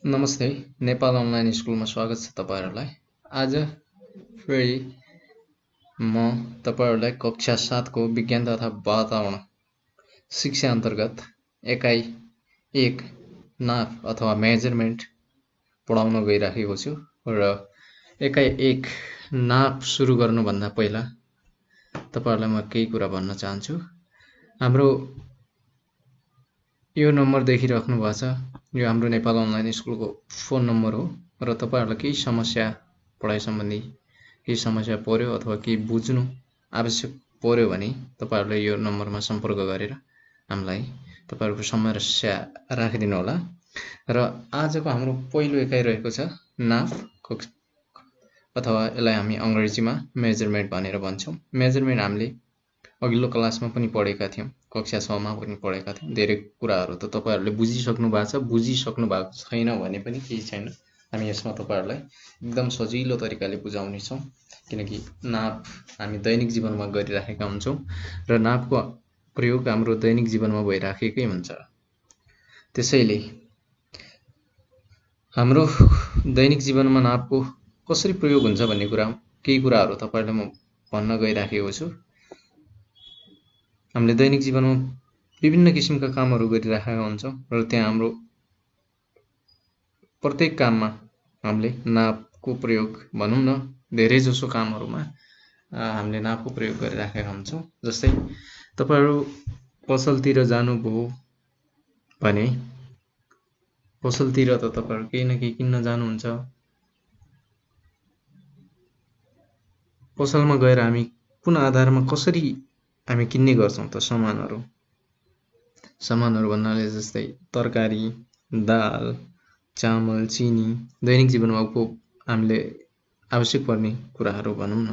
नमस्ते, नेपाल अनलाइन स्कुलमा स्वागत छ तपाईहरुलाई। आज फेरि म तपाईहरुलाई कक्षा 7 को विज्ञान तथा वातावरण शिक्षा अन्तर्गत एकाइ 1 नाप अथवा मेजरमेन्ट पढाउन गइराखेको छु र एकाइ 1 नाप सुरु गर्नुभन्दा पहिला तपाईहरुलाई म केही कुरा भन्न चाहन्छु। हाम्रो यो नम्बर देखिराख्नु भएको छ, यो हाम्रो नेपाल अनलाइन स्कुलको फोन नम्बर हो र तपाईहरुलाई केही समस्या पढाइ सम्बन्धी केही समस्या पर्यो अथवा केही बुझ्नु आवश्यक पर्यो भने तपाईहरुले यो नम्बरमा सम्पर्क गरेर हामीलाई तपाईहरुको समस्या राखिदिनु होला। र आजको हाम्रो पहिलो एकाइ रहेको छ नाप अथवा यसलाई हामी अंग्रेजीमा मेजरमेन्ट भनेर भन्छौं। मेजरमेन्ट हामीले अघिल्लो क्लासमा पनि पढेका थियौं, कक्षा 6 मा पनि पढेका थियौं। धेरै कुराहरु त तपाईहरुले बुझिसक्नु भएको छ, बुझिसक्नु भएको छैन भने पनि केही छैन। हामी यसमा तपाईहरुलाई एकदम सजिलो तरिकाले बुझाउने छौं, किनकि नाप हामी दैनिक जीवनमा गरिराखेका हुन्छौं र नापको प्रयोग हाम्रो दैनिक जीवनमा भइराखेकै हुन्छ। त्यसैले हाम्रो दैनिक जीवनमा नापको कसरी प्रयोग हुन्छ भन्ने कुरा केही कुराहरु तपाईहरुलाई म भन्न गइराखेको छु। हामीले दैनिक जीवनमा विभिन्न किसिमका कामहरु गरिराखेका हुन्छौं र त्यहाँ हाम्रो प्रत्येक काममा हामीले नापको प्रयोग भनौं न धेरै जसो कामहरुमा हामीले नापको प्रयोग गरिराखेका हुन्छौं। जस्तै तपाईहरु पसलतिर जानुभयो भने पसलतिर त तपाईहरु केही न केही किन्न जानुहुन्छ। पसलमा गएर हामी कुन आधारमा कसरी हामी किन्ने गर्छौं त सामानहरु भन्नाले जस्तै तरकारी, दाल, चामल, चिनी दैनिक जीवनमा हामीले आवश्यक पर्ने कुराहरु भनौं न,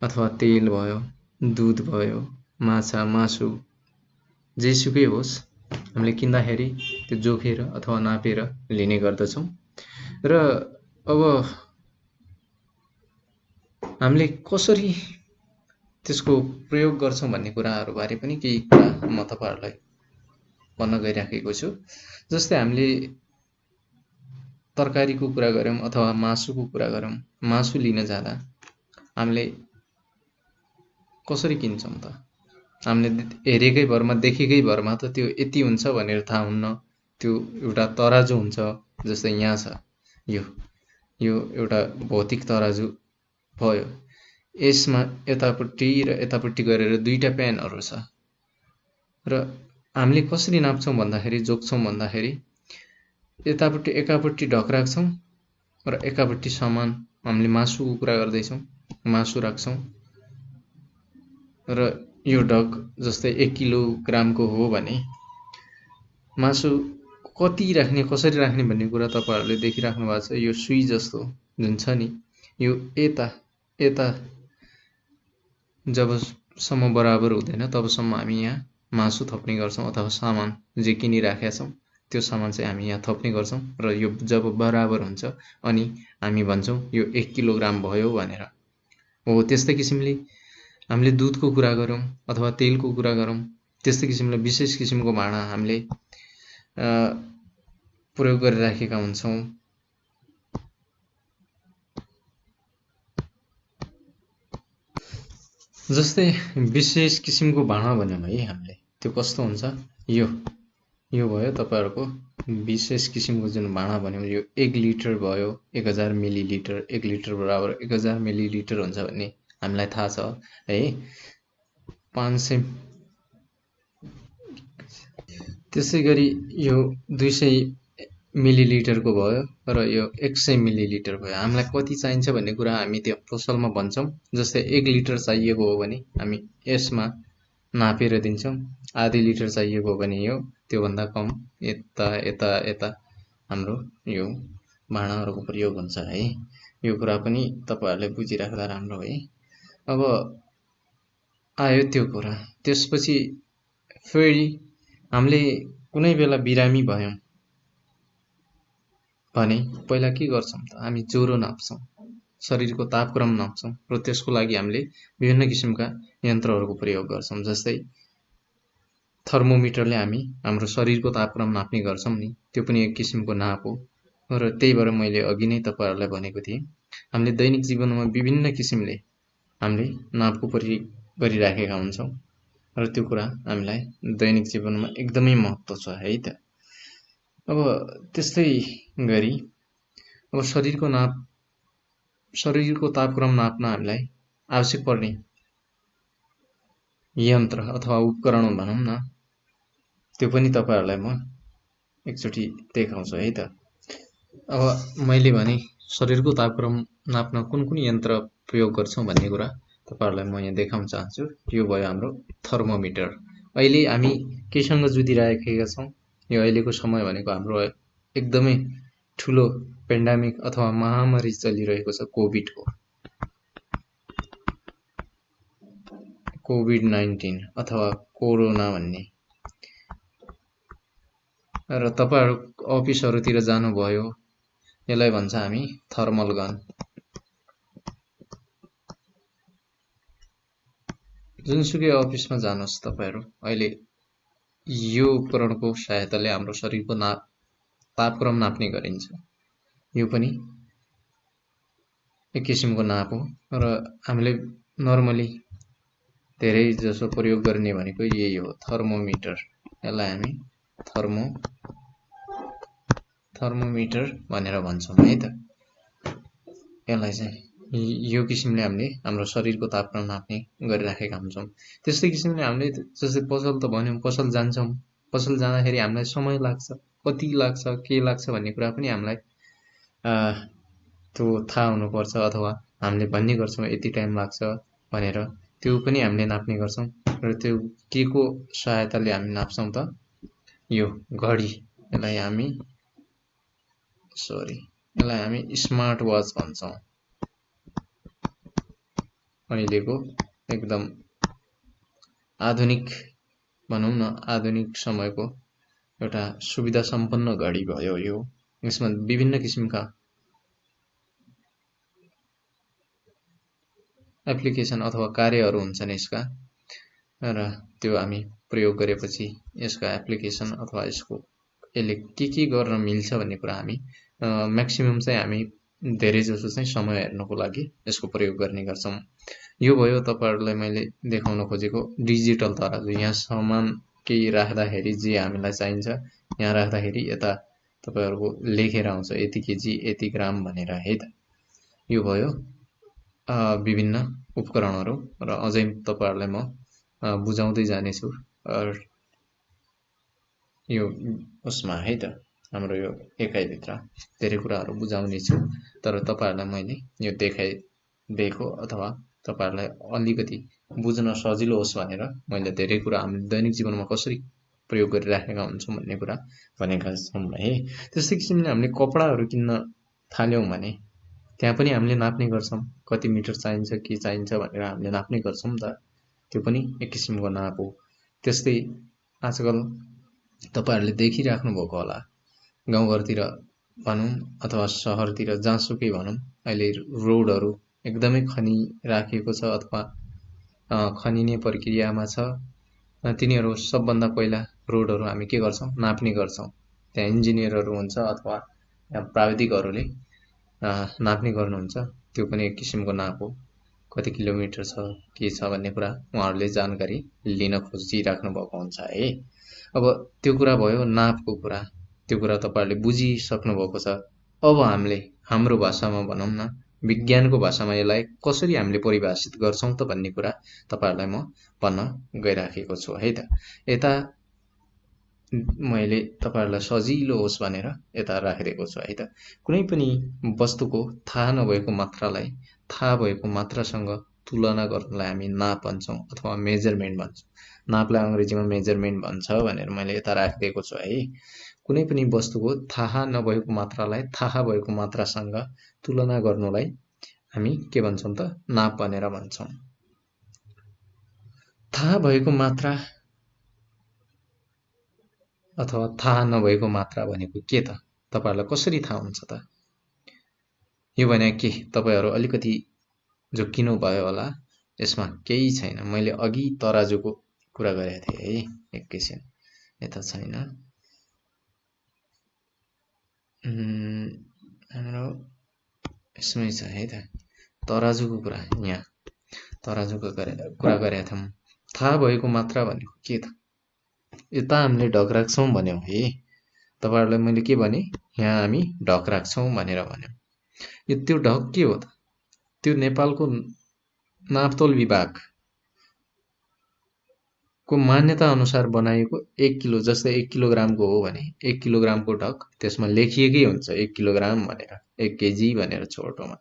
अथवा तेल भयो, दूध भयो, माछा, मासु जेसुकै होस् हामीले किन्दाखेरि त्यो जोखेर अथवा नापेर लिने गर्दछौं। र अब हामीले कसरी त्यसको प्रयोग गर्छौं भन्ने कुराहरु बारे पनि केही कुरा म तपाईहरुलाई भन्न गइराखेको छु। जस्तै हामीले तरकारीको कुरा गर्यौं अथवा मासुको कुरा गर्यौं, मासु लिन जाँदा हामीले कसरी किन्छौं त? हामीले हेरेकै भरमा देखेकै भरमा त त्यो यति हुन्छ भनेर थाहा हुन्न। त्यो एउटा तराजु हुन्छ, जस्तै यहाँ छ यो एउटा भौतिक तराजु भयो। यसमा यतापट्टि र यतापट्टि गरेर दुईटा पेनहरु छ र हामीले कसरी नाप्छौं भन्दाखेरि जोख्छौं भन्दाखेरि यतापट्टि एकापट्टि ढक राख्छौं र एकापट्टि सामान हामीले मासुको कुरा गर्दै छौं, मासु राख्छौं र यो ढक जस्तै 1 किलोग्रामको हो भने मासु कति राख्ने कसरी राख्ने भन्ने कुरा तपाईहरुले देखिराख्नु भएको छ। यो सुई जस्तो जुन छ नि, यो यता जबसम्म बराबर हुँदैन तबसम्म हामी यहाँ मासु थप्ने गर्छौं अथवा सामान जे किनिराखेका छौं त्यो सामान चाहिँ हामी यहाँ थप्ने गर्छौं र यो जब बराबर हुन्छ अनि हामी भन्छौं यो 1 किलोग्राम भयो भनेर। हो त्यस्तै किसिमले हामीले दूधको कुरा गरौं अथवा तेलको कुरा गरौं, त्यस्तै किसिमले विशेष किसिमको भाँडा हामीले प्रयोग गरिराखेका हुन्छौं। जस्तै विशेष किसिमको भाँडा भन्यौं है हामीले, त्यो कस्तो हुन्छ, यो भयो तपाईहरुको विशेष किसिमको जुन भाँडा भन्यौं। यो 1 लिटर भयो, 1000 मिलिलिटर, 1 लिटर बराबर 1000 मिलिलिटर हुन्छ भन्ने हामीलाई थाहा छ है। 500 त्यसैगरी यो 200 मिलिलिटरको भयो र यो 100 मिलिलिटर भयो। हामीलाई कति चाहिन्छ भन्ने कुरा हामी त्यो पसलमा भन्छौं। जस्तै 1 लिटर चाहिएको हो भने हामी यसमा नापेर दिन्छौं, आधी लिटर चाहिएको हो भने यो त्यो भन्दा कम यता हाम्रो यो भाँडाहरुको प्रयोग हुन्छ है। यो कुरा पनि तपाईहरुले बुझिराख्दा राम्रो है। अब आयो त्यो कुरा। त्यसपछि फेरि हामीले कुनै बेला बिरामी भयौं भने पहिला के गर्छौं त? हामी ज्वरो नाप्छौं, शरीरको तापक्रम नाप्छौं र त्यसको लागि हामीले विभिन्न किसिमका यन्त्रहरुको प्रयोग गर्छौं। जस्तै थर्मोमिटरले हामी हाम्रो शरीरको तापक्रम नाप्ने गर्छौँ नि, त्यो पनि एक किसिमको नाप हो। र त्यही भएर मैले अघि नै तपाईँहरूलाई भनेको थिएँ, हामीले दैनिक जीवनमा विभिन्न किसिमले हामीले नापको प्रयोग गरिराखेका हुन्छौँ र त्यो कुरा हामीलाई दैनिक जीवनमा एकदमै महत्त्व छ है त। अब त्यस्तै गरी अब शरीरको तापक्रम नाप्न हामीलाई आवश्यक पर्ने यन्त्र अथवा उपकरण भनौँ न, त्यो पनि तपाईँहरूलाई म एकचोटि देखाउँछु है त। अब मैले भने शरीरको तापक्रम नाप्न कुन कुन यन्त्र प्रयोग गर्छौँ भन्ने कुरा तपाईँहरूलाई म यहाँ देखाउन चाहन्छु। यो भयो हाम्रो थर्मोमिटर। अहिले हामी केसँग जुधिराखेका छौँ? यो अहिलेको समय भनेको हाम्रो एकदमै ठुलो पेन्डामिक अथवा महामारी चलिरहेको छ, कोभिड-19 अथवा कोरोना भन्ने। र तपाईँहरू अफिसहरूतिर जानुभयो, यसलाई भन्छ हामी थर्मल गन। जुनसुकै अफिसमा जानुहोस् तपाईँहरू, अहिले यो उपकरणको सहायताले हाम्रो शरीरको तापक्रम नाप्ने गरिन्छ। यो पनि एक किसिमको नाप हो र हामीले नर्मली धेरै जसो प्रयोग गर्ने भनेको यही हो, थर्मोमिटर। यसलाई हामी थर्मोमिटर भनेर भन्छौँ है त। यसलाई चाहिँ यो किसिमले हामीले हाम्रो शरीरको तापक्रम नाप्ने गरिराखेका हुन्छौँ। त्यस्तै किसिमले हामीले जस्तै पसल त भन्यौँ, पसल जान्छौँ, पसल जाँदाखेरि हामीलाई समय लाग्छ, कति लाग्छ, के लाग्छ भन्ने कुरा पनि हामीलाई त्यो थाहा हुनुपर्छ, अथवा हामीले भन्ने गर्छौँ यति टाइम लाग्छ भनेर, त्यो पनि हामीले नाप्ने गर्छौँ। र त्यो के को सहायताले हामी नाप्छौँ त? यो घडी। यसलाई हामी स्मार्ट वाच भन्छौँ। अहिलेको एकदम आधुनिक भनौँ न, आधुनिक समयको एउटा सुविधा सम्पन्न घडी भयो यो। यसमा विभिन्न किसिमका एप्लिकेसन अथवा कार्यहरू हुन्छन् यसका, र त्यो हामी प्रयोग गरेपछि यसका एप्लिकेसन अथवा यसले के गर्न मिल्छ भन्ने कुरा हामी म्याक्सिमम चाहिँ हामी धेरै जसो चाहिँ समय हेर्नको लागि यसको प्रयोग गर्ने गर्छौँ। यो भयो तपाईँहरूलाई मैले देखाउन खोजेको डिजिटल तराजु। यहाँ सामान केही राख्दाखेरि जे हामीलाई चाहिन्छ, यहाँ राख्दाखेरि यता तपाईँहरूको लेखेर आउँछ यति केजी यति ग्राम भनेर है त। यो भयो विभिन्न उपकरणहरू, र अझै तपाईँहरूलाई म बुझाउँदै जानेछु यो उसमा है त। हाम्रो यो एकाइभित्र धेरै कुराहरू बुझाउने छु, तर तपाईँहरूलाई मैले यो देखाइदिएको अथवा तपाईँहरूलाई अलिकति बुझ्न सजिलो होस् भनेर मैले धेरै कुरा हामीले दैनिक जीवनमा कसरी प्रयोग गरिराखेका हुन्छौँ भन्ने कुरा भनेका छौँ है। त्यस्तै किसिमले हामीले कपडाहरू किन्न थाल्यौँ भने त्यहाँ पनि हामीले नाप्ने गर्छौँ, कति मिटर चाहिन्छ, के चाहिन्छ भनेर हामीले नाप्ने गर्छौँ त। त्यो पनि एक किसिमको नाप हो। त्यस्तै आजकल तपाईँहरूले देखिराख्नु भएको होला, गाउँघरतिर भनौँ अथवा सहरतिर जहाँसुकै भनौँ, अहिले रोडहरू एकदमै खनिराखेको छ अथवा खनिने प्रक्रियामा छ। तिनीहरू सबभन्दा पहिला रोडहरू हामी के गर्छौँ? नाप्ने गर्छौँ। त्यहाँ इन्जिनियरहरू हुन्छ अथवा प्राविधिकहरूले नाप्ने गर्नुहुन्छ। त्यो पनि एक किसिमको नाप हो। कति किलोमिटर छ, के छ भन्ने कुरा उहाँहरूले जानकारी लिन खोजिराख्नु भएको हुन्छ है। अब त्यो कुरा भयो नापको कुरा, त्यो कुरा तपाईँहरूले बुझिसक्नु भएको छ। अब हामीले हाम्रो भाषामा भनौँ न, विज्ञानको भाषामा यसलाई कसरी हामीले परिभाषित गर्छौँ त भन्ने कुरा तपाईँहरूलाई म भन्न गइराखेको छु है त। यता मैले तपाईँहरूलाई सजिलो होस् भनेर यता राखिदिएको छु है त। कुनै पनि वस्तुको थाहा नभएको मात्रालाई थाहा भएको मात्रासँग तुलना गर्नलाई हामी नाप भन्छौँ अथवा मेजरमेन्ट भन्छौँ। नापलाई अङ्ग्रेजीमा मेजरमेन्ट भन्छ भनेर मैले यता राखिदिएको छु है। कुनै पनि वस्तुको थाहा नभएको मात्रालाई थाहा भएको मात्रासँग तुलना गर्नुलाई हामी के भन्छौँ त? नाप भनेर भन्छौँ। थाहा भएको मात्रा अथवा थाहा नभएको मात्रा भनेको के त? तपाईँहरूलाई कसरी थाहा हुन्छ त? यो भने के तपाईँहरू अलिकति झुक्किनु भयो होला, यसमा केही छैन। मैले अघि तराजुको कुरा गरेको थिएँ है। एकैछिन, यता छैन। हाम्रो यसमै छ है त, तराजुको कुरा। यहाँ तराजुको कुरा गरेका थियौँ। थाहा भएको मात्रा भनेको के त? यता हामीले ढक राख्छौँ भन्यौँ है, तपाईँहरूलाई मैले के भने, यहाँ हामी ढक राख्छौँ भनेर भन्यौँ। यो त्यो ढक के हो त? त्यो नेपालको नापतोल विभागको मान्यता अनुसार बनाइएको 1 किलो, जस्तै 1 किलोग्रामको हो भने 1 किलोग्रामको ढक, त्यसमा लेखिएकै हुन्छ 1 किलोग्राम भनेर, 1 केजी भनेर छोटोमा।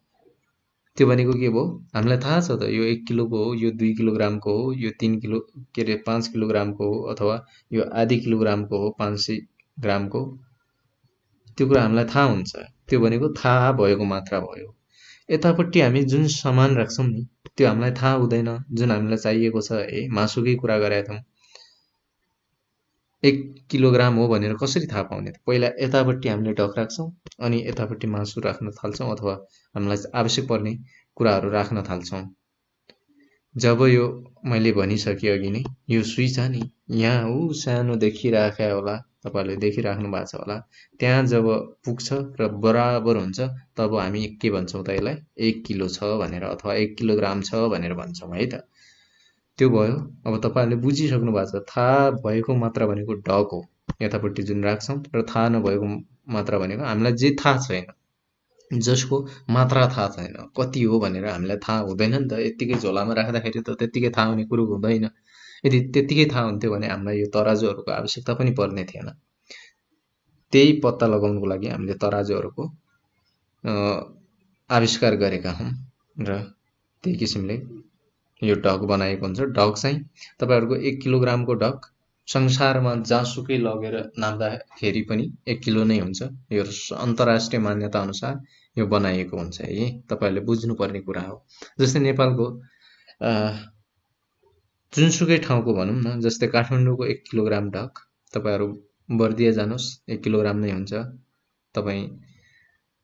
त्यो भनेको के भयो? हामीलाई थाहा छ त यो 1 किलोको हो, यो 2 किलोग्रामको हो, यो 3 किलो के अरे 5 किलोग्रामको हो, अथवा यो आधी किलोग्रामको हो, 500 ग्रामको। त्यो कुरा हामीलाई थाहा हुन्छ। त्यो भनेको थाहा भएको मात्रा भयो। यतापट्टि हामी जुन सामान राख्छौँ नि, त्यो हामीलाई थाहा हुँदैन। जुन हामीलाई चाहिएको छ, मासुकै कुरा गरेका थियौँ, 1 किलोग्राम हो भनेर कसरी थाहा पाउने? पहिला यतापट्टि हामीले ढक राख्छौँ, अनि यतापट्टि मासु राख्न थाल्छौँ, अथवा हामीलाई आवश्यक पर्ने कुराहरू राख्न थाल्छौँ। जब यो मैले भनिसकेँ अघि नै, यो सुई छ नि, यहाँ ऊ सानो देखिराख्या होला, तपाईँहरूले देखिराख्नु भएको छ होला, त्यहाँ जब पुग्छ र बराबर हुन्छ, तब हामी के भन्छौँ त यसलाई? 1 किलो छ भनेर, अथवा 1 किलोग्राम छ भनेर भन्छौँ है त। त्यो भयो। अब तपाईँहरूले बुझिसक्नु भएको छ, थाहा भएको मात्रा भनेको ढक हो, यतापट्टि जुन राख्छौँ, र थाहा नभएको मात्रा भनेको हामीलाई जे थाहा छैन, जसको मात्रा थाहा छैन, कति हो भनेर हामीलाई थाहा हुँदैन नि त। यत्तिकै झोलामा राख्दाखेरि त त्यत्तिकै थाहा हुने कुरो हुँदैन। यदि त्यत्तिकै थाहा हुन्थ्यो भने हामीलाई यो तराजुहरूको आवश्यकता पनि पर्ने थिएन। त्यही पत्ता लगाउनुको लागि हामीले तराजुहरूको आविष्कार गरेका हौँ, र त्यही किसिमले यो ढक बनाएको हुन्छ। ढक चाहिँ तपाईँहरूको 1 किलोग्रामको ढक संसारमा जहाँसुकै लगेर नाप्दाखेरि पनि 1 किलो नै हुन्छ। यो अन्तर्राष्ट्रिय मान्यता अनुसार यो बनाइएको हुन्छ है, तपाईँहरूले बुझ्नुपर्ने कुरा हो। जस्तै नेपालको जुनसुकै ठाउँको भनौँ न, जस्तै काठमाडौँको 1 किलोग्राम ढक, तपाईँहरू बर्दिया जानुहोस् 1 किलोग्राम नै हुन्छ। तपाईँ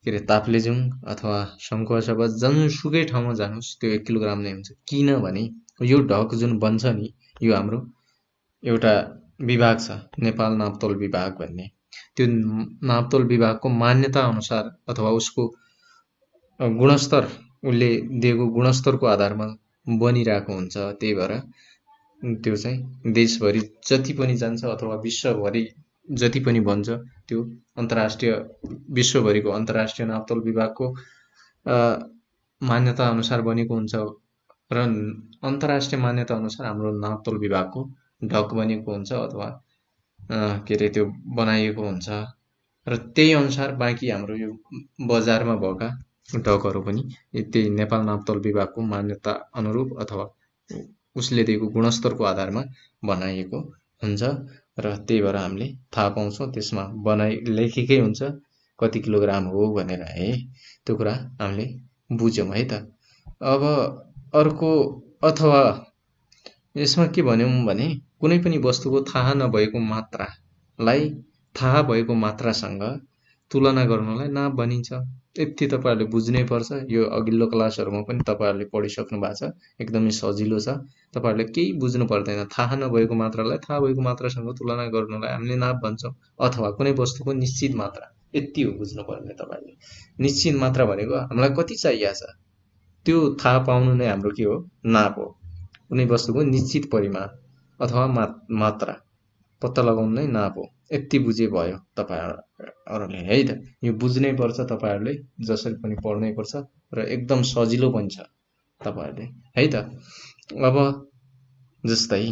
के अरे ताप्लेजुङ अथवा सङ्खुवासभा जुनसुकै ठाउँमा जानुहोस्, त्यो 1 किलोग्राम नै हुन्छ। किनभने यो ढक जुन बन्छ नि, यो हाम्रो एउटा विभाग छ, नेपाल नापतोल विभाग भन्ने। त्यो नापतोल विभागको मान्यता अनुसार अथवा उसको गुणस्तर, उसले दिएको गुणस्तरको आधारमा बनिरहेको हुन्छ। त्यही भएर त्यो चाहिँ देशभरि जति पनि जान्छ, अथवा विश्वभरि जति पनि बन्छ, त्यो अन्तर्राष्ट्रिय विश्वभरिको अन्तर्राष्ट्रिय नापतोल विभागको मान्यता अनुसार बनेको हुन्छ, र अन्तर्राष्ट्रिय मान्यता अनुसार हाम्रो नापतोल विभागको ढक बनेको हुन्छ, अथवा के अरे त्यो बनाइएको हुन्छ। र त्यही अनुसार बाँकी हाम्रो यो बजारमा भएका ढकहरू पनि त्यही नेपाल नापतोल विभागको मान्यता अनुरूप अथवा उसले दिएको गुणस्तरको आधारमा बनाइएको हुन्छ, र त्यही भएर हामीले थाहा पाउँछौँ। त्यसमा लेखेकै हुन्छ कति किलोग्राम हो भनेर है। त्यो कुरा हामीले बुझ्यौँ है त। अब अर्को, अथवा यसमा के भन्यौँ भने, कुनै पनि वस्तुको थाहा नभएको मात्रालाई थाहा भएको मात्रासँग तुलना गर्नलाई नाप भनिन्छ। यति तपाईँहरूले बुझ्नै पर्छ। यो अघिल्लो क्लासहरूमा पनि तपाईँहरूले पढिसक्नु भएको छ, एकदमै सजिलो छ, तपाईँहरूले केही बुझ्नु पर्दैन। थाहा नभएको मात्रालाई थाहा भएको मात्रासँग तुलना गर्नलाई हामीले नाप भन्छौँ, अथवा कुनै वस्तुको निश्चित मात्रा। यति हो बुझ्नुपर्ने तपाईँले। निश्चित मात्रा भनेको हामीलाई कति चाहिएको छ, त्यो थाहा पाउनु नै हाम्रो के हो? नाप हो। कुनै वस्तुको निश्चित परिमाण अथवा मात्रा पत्ता लगाउनु नै नाप हो। यति बुझे भयो तपाईँहरूले है त। यो बुझ्नै पर्छ तपाईँहरूले, जसरी पनि पढ्नै पर्छ, र एकदम सजिलो पनि छ तपाईँहरूले है त। अब जस्तै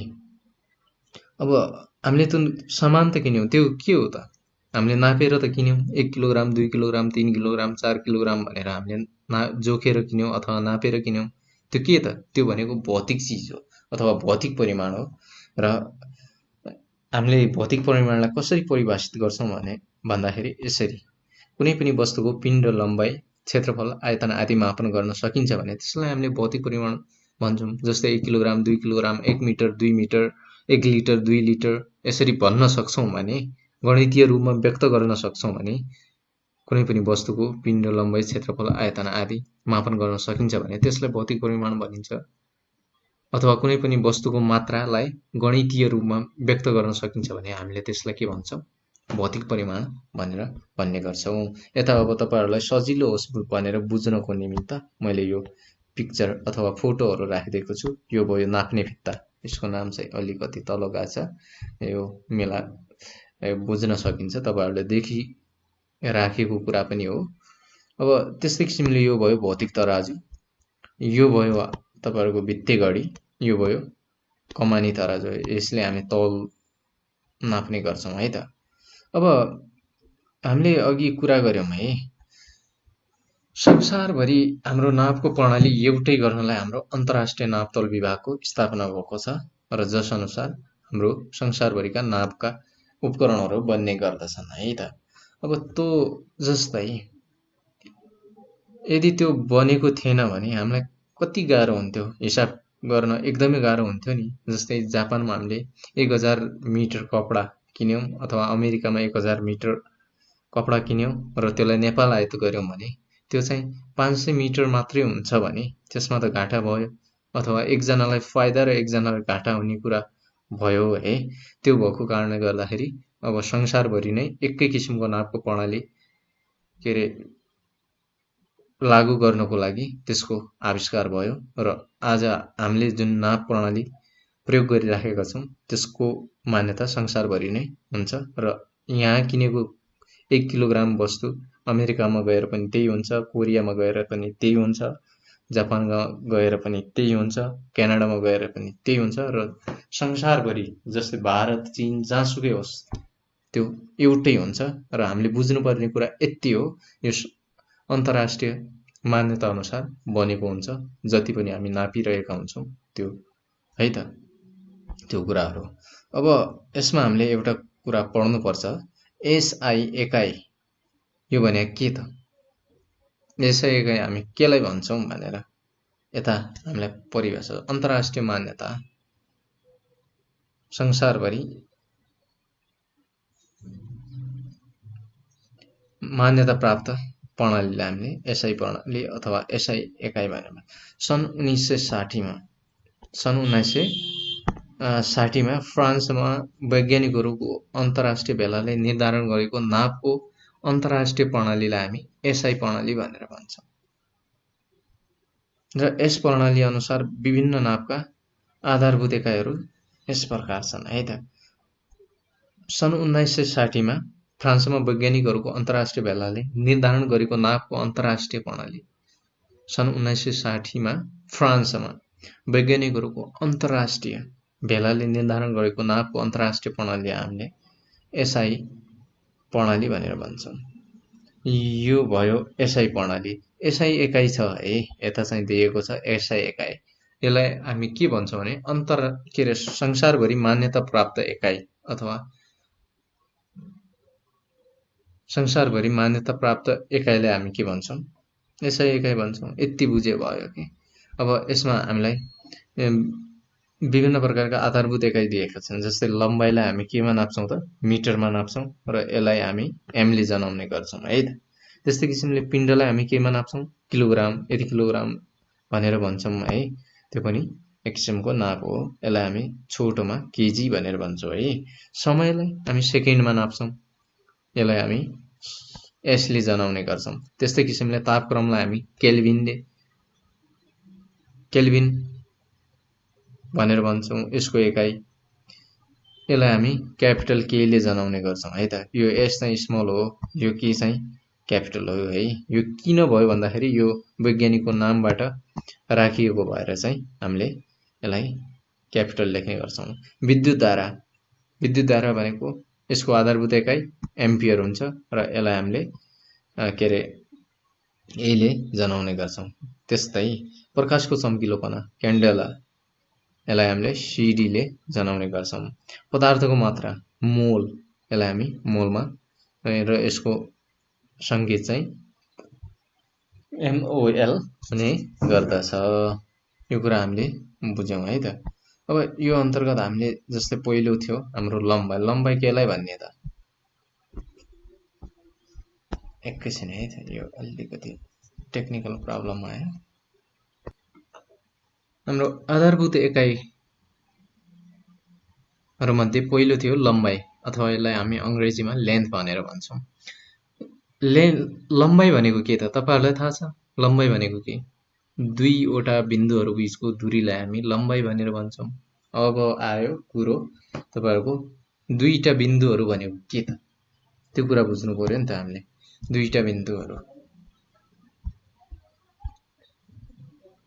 अब हामीले त सामान त किन्यौँ, त्यो के हो त? हामीले नापेर त किन्यौँ। 1 किलोग्राम, 2 किलोग्राम, 3 किलोग्राम, 4 किलोग्राम भनेर हामीले जोखेर किन्यौँ अथवा नापेर किन्यौँ। त्यो के त? त्यो भनेको भौतिक चिज हो, अथवा भौतिक परिमाण हो। र हामीले भौतिक परिमाणलाई कसरी परिभाषित गर्छौँ भन्दाखेरि यसरी, कुनै पनि वस्तुको पिण्ड, लम्बाइ, क्षेत्रफल, आयतन आदि मापन गर्न सकिन्छ भने त्यसलाई हामीले भौतिक परिमाण भन्छौँ। जस्तै 1 kilogram, 2 kilogram, 1 metre, 2 metre, 1 litre, 2 litre यसरी भन्न सक्छौँ भने, गणितीय रूपमा व्यक्त गर्न सक्छौँ भने, कुनै पनि वस्तुको पिण्ड, लम्बाइ, क्षेत्रफल, आयतन आदि मापन गर्न सकिन्छ भने त्यसलाई भौतिक परिमाण भनिन्छ। अथवा कुनै पनि वस्तुको मात्रालाई गणितीय रूपमा व्यक्त गर्न सकिन्छ भने हामीले त्यसलाई के भन्छौँ? भौतिक परिमाण भनेर भन्ने गर्छौँ। यता अब तपाईँहरूलाई सजिलो होस् भनेर बुझ्नको निमित्त मैले यो पिक्चर अथवा फोटोहरू राखिदिएको छु। यो भयो नाप्ने भित्ता, यसको नाम चाहिँ अलिकति तल गएको छ, यो मेला बुझ्न सकिन्छ, तपाईँहरूले देखिराखेको कुरा पनि हो। अब त्यस्तै किसिमले यो भयो भौतिक तराजु, यो भयो तपाईँहरूको भित्ते घडी, यो भयो कमानी तराजु, यसले हामी तौल नाप्ने गर्छौँ है त। अब हामीले अघि कुरा गऱ्यौँ है, संसारभरि हाम्रो नापको प्रणाली एउटै गर्नलाई हाम्रो अन्तर्राष्ट्रिय नापतोल विभागको स्थापना भएको छ र जस अनुसार हाम्रो संसारभरिका नापका उपकरणहरू बन्ने गर्दछन् है त। अब त्यो जस्तै यदि त्यो बनेको थिएन भने हामीलाई कति गाह्रो हुन्थ्यो, हिसाब गर्न एकदमै गाह्रो हुन्थ्यो नि। जस्तै जापानमा हामीले 1000 मिटर कपडा किन्यौँ अथवा अमेरिकामा 1000 मिटर कपडा किन्यौँ र त्यसलाई नेपाल आयात गऱ्यौँ भने त्यो चाहिँ 500 मिटर मात्रै हुन्छ भने त्यसमा त घाटा भयो, अथवा एकजनालाई फाइदा र एकजनालाई घाटा हुने कुरा भयो है। त्यो भएको कारणले गर्दाखेरि अब संसारभरि नै एकै किसिमको नापको प्रणाली लागू गर्नको लागि त्यसको आविष्कार भयो र आज हामीले जुन नाप प्रणाली प्रयोग गरिराखेका छौँ त्यसको मान्यता संसारभरि नै हुन्छ र यहाँ किनेको 1 किलोग्राम वस्तु अमेरिकामा गएर पनि त्यही हुन्छ, कोरियामा गएर पनि त्यही हुन्छ, जापानमा गएर पनि त्यही हुन्छ, क्यानाडामा गएर पनि त्यही हुन्छ र संसारभरि जस्तै भारत, चीन, जहाँसुकै होस् त्यो एउटै हुन्छ। र हामीले बुझ्नुपर्ने कुरा यति हो, यो अन्तर्राष्ट्रिय मान्यता अनुसार बनेको हुन्छ, जति पनि हामी नापिरहेका हुन्छौँ त्यो है त, त्यो कुराहरू। अब यसमा हामीले एउटा कुरा पढ्नुपर्छ, एसआई एकाइ यो भने के त? एसआई एकाइ हामी केलाई भन्छौँ भनेर यता हामीलाई परिभाषा, अन्तर्राष्ट्रिय मान्यता, संसारभरि मान्यता प्राप्त प्रणालीलाई हामीले एसआई प्रणाली अथवा एसआई एकाइ भनेर सन् 1960मा फ्रान्समा वैज्ञानिकहरूको अन्तर्राष्ट्रिय भेलाले निर्धारण गरेको नापको अन्तर्राष्ट्रिय प्रणालीलाई हामी एसआई प्रणाली भनेर भन्छौँ। र यस प्रणाली अनुसार विभिन्न नापका आधारभूत एकाइहरू यस प्रकार छन् है त। सन् 1960मा फ्रान्समा वैज्ञानिकहरूको अन्तर्राष्ट्रिय भेलाले निर्धारण गरेको नापको अन्तर्राष्ट्रिय प्रणाली, सन् 1960मा फ्रान्समा वैज्ञानिकहरूको अन्तर्राष्ट्रिय भेलाले निर्धारण गरेको नापको अन्तर्राष्ट्रिय प्रणाली हामीले एसआई प्रणाली भनेर भन्छौँ। यो भयो एसआई प्रणाली। एसआई एकाइ छ है, यता चाहिँ दिएको छ एसआई एकाइ। यसलाई हामी के भन्छौँ भने संसारभरि मान्यता प्राप्त एकाइ अथवा संसारभरि मान्यता प्राप्त एकाइलाई हामी के भन्छौँ? एसआई एकाइ भन्छौँ। यति बुझे भयो कि अब यसमा हामीलाई विभिन्न प्रकारका आधारभूत एकाइ दिएका छन्। जस्तै लम्बाइलाई हामी केमा नाप्छौँ त? मिटरमा नाप्छौँ र यसलाई हामी एमले जनाउने गर्छौँ है त। त्यस्तै किसिमले पिण्डलाई हामी केमा नाप्छौँ? किलोग्राम, यति किलोग्राम भनेर भन्छौँ है। त्यो पनि एक किसिमको नाप हो। यसलाई हामी छोटोमा केजी भनेर भन्छौँ है। समयलाई हामी सेकेन्डमा नाप्छौँ, यसलाई हामी एसले जनाउने गर्छौँ। त्यस्तै किसिमले तापक्रमलाई हामी केल्भिन भनेर भन्छौँ, यसको एकाइ। यसलाई हामी क्यापिटल केले जनाउने गर्छौँ है त। यो एस चाहिँ स्मल हो, यो के चाहिँ क्यापिटल हो है। यो किन भयो भन्दाखेरि यो वैज्ञानिकको नामबाट राखिएको भएर चाहिँ हामीले यसलाई क्यापिटल लेख्ने गर्छौँ। विद्युत धारा भनेको यसको आधारभूत एकाइ एम्पियर हुन्छ र यसलाई हामीले एले जनाउने गर्छौँ। त्यस्तै प्रकाशको चम्किलोपना क्यान्डेला, यसलाई हामीले सिडीले जनाउने गर्छौँ। पदार्थको मात्रा मोल, यसलाई हामी मोलमा, र यसको सङ्केत चाहिँ एमओएल हुने गर्दछ। यो कुरा हामीले बुझ्यौँ है त। अब यो अन्तर्गत हामीले जस्तै पहिलो थियो हाम्रो लम्बाइ केलाई भन्ने त? एकैछिन है त, यो अलिकति टेक्निकल प्रब्लम आयो। हाम्रो आधारभूत एकाइहरूमध्ये पहिलो थियो लम्बाइ, अथवा यसलाई हामी अङ्ग्रेजीमा लेन्थ भनेर भन्छौँ। लम्बाइ भनेको के त तपाईँहरूलाई थाहा छ? लम्बाइ भनेको के? दुईवटा बिन्दुहरू बिचको दूरीलाई हामी लम्बाइ भनेर भन्छौँ। अब आयो कुरो तपाईँहरूको दुईटा बिन्दुहरू भनेको के त? त्यो कुरा बुझ्नु पर्यो नि त हामीले।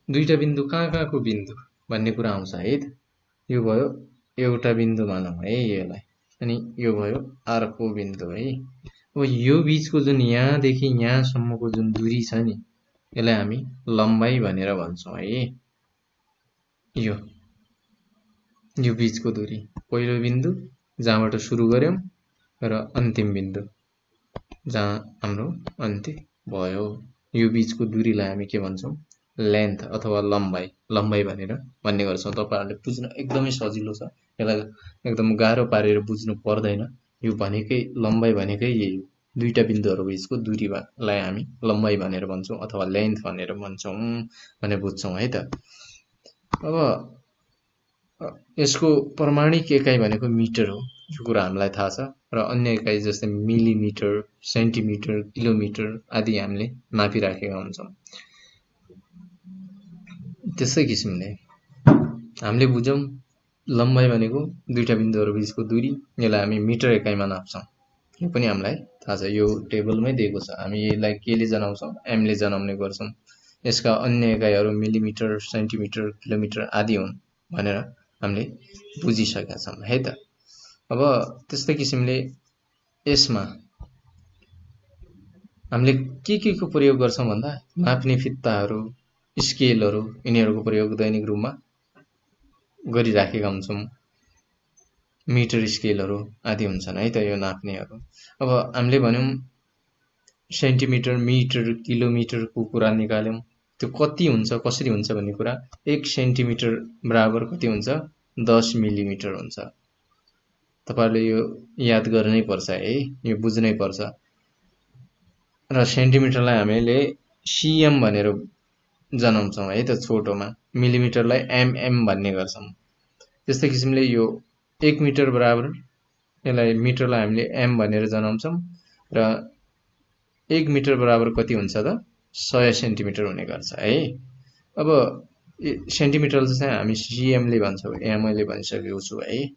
दुईटा बिन्दु कहाँको बिन्दु भन्ने कुरा आउँछ है त। यो भयो एउटा बिन्दु मानौँ है यसलाई, अनि यो भयो अर्को बिन्दु है। अब यो बिचको जुन यहाँदेखि यहाँसम्मको जुन दूरी छ नि, यसलाई हामी लम्बाइ भनेर भन्छौँ है। यो बिचको दूरी, पहिलो बिन्दु जहाँबाट सुरु गर्यौं र अन्तिम बिन्दु जहाँ हाम्रो अन्त्य भयो, यो बिचको दूरीलाई हामी के भन्छौँ? लेन्थ अथवा लम्बाइ भनेर भन्ने गर्छौँ। तपाईहरुले बुझ्न एकदमै सजिलो छ, यसलाई एकदम गाह्रो पारेर बुझ्नु पर्दैन। यो भनेकै लम्बाइ भनेकै यही हो, दुईटा बिन्दुहरू बिचको दूरीलाई हामी लम्बाइ भनेर भन्छौँ अथवा लेन्थ भनेर भन्छौँ भनेर बुझ्छौँ है त। अब यसको प्रमाणिक एकाइ भनेको मिटर हो, यो कुरा हामीलाई थाहा छ। र अन्य एकाइ जस्तै मिलिमिटर, सेन्टिमिटर, किलोमिटर आदि हामीले नापिराखेका हुन्छौँ। त्यसै किसिमले हामीले बुझौँ लम्बाइ भनेको दुईटा बिन्दुहरू बिचको दूरी, यसलाई हामी मिटर एकाइमा नाप्छौँ। यो पनि हामीलाई थाहा छ, यो टेबलमै दिएको छ। हामी यसलाई केले जनाउँछौँ? एमले जनाउने गर्छौँ। यसका अन्य एकाइहरू मिलिमिटर, सेन्टिमिटर, किलोमिटर आदि हुन् भनेर हामीले बुझिसकेका छौँ है त। अब त्यस्तै किसिमले यसमा हामीले के को प्रयोग गर्छौँ भन्दा माप्ने फित्ताहरू, स्केलहरू, यिनीहरूको प्रयोग दैनिक रूपमा गरिराखेका हुन्छौँ। मिटर, स्केलहरू आदि हुन्छन् है त यो नाप्नेहरू। अब हामीले भन्यौँ सेन्टिमिटर, मिटर, किलोमिटरको कुरा निकाल्यौँ, त्यो कति हुन्छ, कसरी हुन्छ भन्ने कुरा। 1 सेन्टिमिटर बराबर कति हुन्छ? 10 मिलिमिटर हुन्छ। तपाईहरुले यो याद गर्नै पर्छ है, यो बुझ्नै पर्छ। र सेन्टिमिटरलाई हामीले सिएम भनेर जनाउँछौँ है त छोटोमा, मिलिमिटरलाई एमएम भन्ने गर्छौँ। त्यस्तै किसिमले यो 1 मिटर बराबर, यसलाई मिटरलाई हामीले एम भनेर जनाउँछौँ र 1 मिटर बराबर कति हुन्छ त? 100 सेन्टिमिटर हुने गर्छ है। अब सेन्टिमिटर चाहिँ हामी सिएमले भन्छौँ, यहाँ मैले भनिसकेको छु है।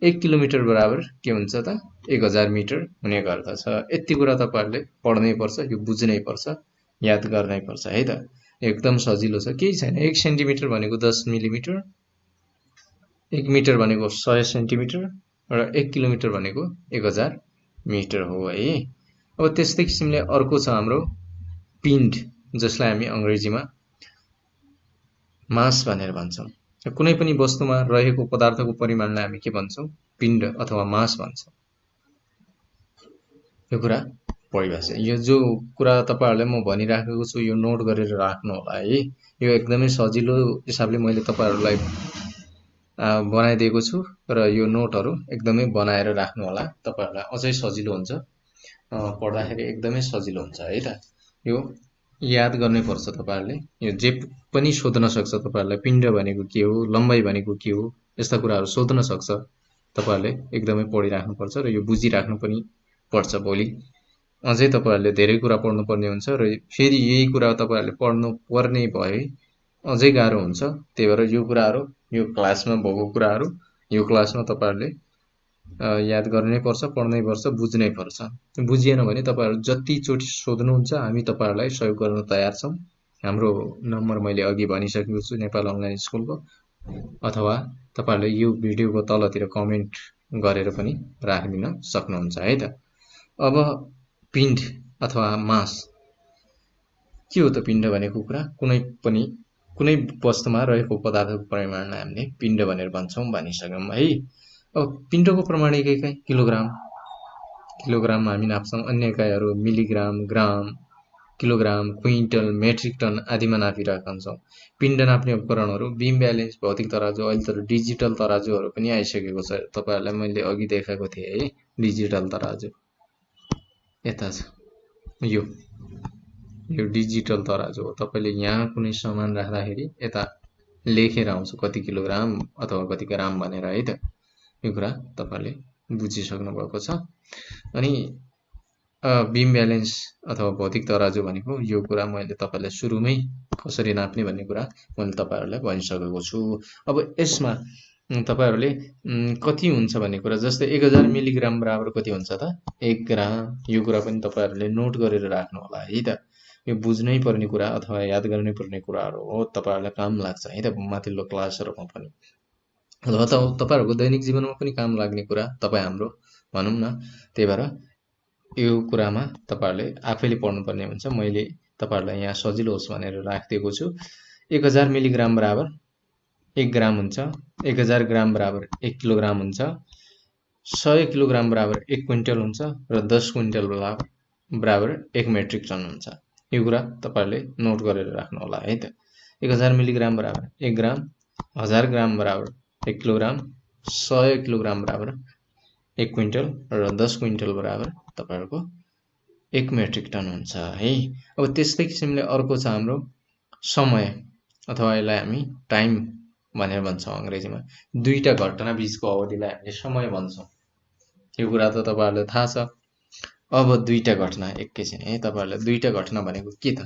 1 किलोमिटर बराबर के हुन्छ त? 1000 मिटर हुने गर्दछ। यति कुरा तपाईहरुले पढ्नै पर्छ, यो बुझ्नै पर्छ, याद गर्नै पर्छ है त। एकदम सजिलो छ, केही छैन। 1 सेन्टिमिटर भनेको 10 मिलिमिटर, 1 मिटर भनेको 100 सेन्टिमिटर र 1 किलोमिटर भनेको 1000 मिटर हो है। अब त्यस्तै किसिमले अर्को छ हाम्रो पिण्ड, जसलाई हामी अङ्ग्रेजीमा मास भनेर भन्छौँ। कुनै पनि वस्तुमा रहेको पदार्थको परिमाणलाई हामी के भन्छौँ? पिण्ड अथवा मास भन्छौँ। यो कुरा परिभाषा, यो जो कुरा तपाईहरुलाई म भनिराखेको छु यो नोट गरेर राख्नु होला है। यो एकदमै सजिलो हिसाबले मैले तपाईहरुलाई बनाइदिएको छु र यो नोटहरू एकदमै बनाएर राख्नु होला, तपाईहरुलाई अझै सजिलो हुन्छ, पढ्दाखेरि एकदमै सजिलो हुन्छ है त। यो याद गर्नै पर्छ तपाईहरुले। यो जे पनि सोध्न सक्छ तपाईहरुलाई, पिण्ड भनेको के हो, लम्बाइ भनेको के हो, यस्ता कुराहरू सोध्न सक्छ। तपाईहरुले एकदमै पढिराख्नु पर्छ र यो बुझिराख्नु पनि पर्छ। भोलि अझै तपाईहरुले धेरै कुरा पढ्नुपर्ने हुन्छ र फेरि यही कुरा तपाईहरुले पढ्नु पर्ने भए अझै गाह्रो हुन्छ। त्यही भएर यो कुराहरू, यो क्लासमा भएको कुराहरू यो क्लासमा तपाईहरुले याद गर्नै पर्छ, पढ्नै पर्छ, बुझ्नै पर्छ। बुझिएन भने तपाईहरु जतिचोटि सोध्नुहुन्छ हामी तपाईहरुलाई सहयोग गर्न तयार छौं। हाम्रो नम्बर मैले अघि भनिसकेको छु नेपाल अनलाइन स्कुलको, अथवा तपाईहरुले यो भिडियोको तलतिर कमेन्ट गरेर पनि राखिदिन सक्नुहुन्छ है त। अब पिण्ड अथवा मास के हो त? पिण्ड भनेको कुरा कुनै वस्तुमा रहेको पदार्थको परिमाणलाई हामीले पिण्ड भनेर भन्छौँ भनिसक्यौँ है। अब पिण्डको प्रमाणिक एकाइ किलोग्राममा हामी नाप्छौँ। अन्य एकाइहरू मिलिग्राम, ग्राम, किलोग्राम, क्विन्टल, मेट्रिक टन आदिमा नापिरहेका हुन्छौँ। पिण्ड नाप्ने उपकरणहरू बीम ब्यालेन्स, भौतिक तराजु, अहिले त डिजिटल तराजुहरू पनि आइसकेको छ। तपाईहरुलाई मैले अघि देखाएको थिएँ है डिजिटल तराजु। यता छ यो डिजिटल तराजु हो। तपाईले यहाँ कुनै सामान राख्दाखेरि यता लेखेर आउँछु कति किलोग्राम अथवा कति ग्राम भनेर है त। यो कुरा तपाईहरुले बुझिसक्नु भएको छ। अनि बीम ब्यालेन्स अथवा भौतिक तराजु भनेको यो कुरा मैले तपाईहरुलाई सुरुमै कसरी नाप्ने भन्ने कुरा मैले तपाईहरुलाई भनिसकेको छु। अब यसमा तपाईहरुले कति हुन्छ भन्ने कुरा, जस्तै 1000 मिलिग्राम बराबर कति हुन्छ त? 1 ग्राम। यो कुरा पनि तपाईहरुले नोट गरेर राख्नु होला है त। यो बुझ्नै पर्ने कुरा अथवा याद गर्नै पर्ने कुराहरु हो, तपाईहरुलाई काम लाग्छ है त माथिल्लो क्लासहरुमा पनि, अथवा तपाईहरुको दैनिक जीवनमा पनि काम लाग्ने कुरा तपाई हाम्रो भनौं न। त्यही भएर यो कुरामा तपाईहरुले आफैले पढ्नुपर्ने हुन्छ। मैले तपाईहरुलाई यहाँ सजिलो होस् भनेर राखिदिएको छु। 1000 मिलिग्राम बराबर 1 ग्राम हुन्छ, 1000 ग्राम बराबर 1 किलोग्राम हुन्छ, 100 किलोग्राम बराबर 1 क्विन्टल हुन्छ र 10 क्विन्टल बराबर 1 मेट्रिक टन हुन्छ। यो कुरा तपाईहरुले नोट गरेर राख्नु होला है त। 1000 मिलिग्राम बराबर 1 ग्राम, 1000 ग्राम बराबर 1 किलोग्राम, 100 किलोग्राम बराबर 1 क्विन्टल र 10 क्विन्टल बराबर तपाईहरुको 1 मेट्रिक टन हुन्छ है। अब त्यस्तै किसिमले अर्को छ हाम्रो समय, अथवा यसलाई हामी टाइम भनेर भन्छौं अंग्रेजीमा। दुईटा घटना बीचको अवधिलाई हामीले समय भन्छौं। यो कुरा त तपाईहरुलाई थाहा छ। अब दुईटा घटना एकैछिन है, तपाईहरुलाई दुईटा घटना भनेको के त?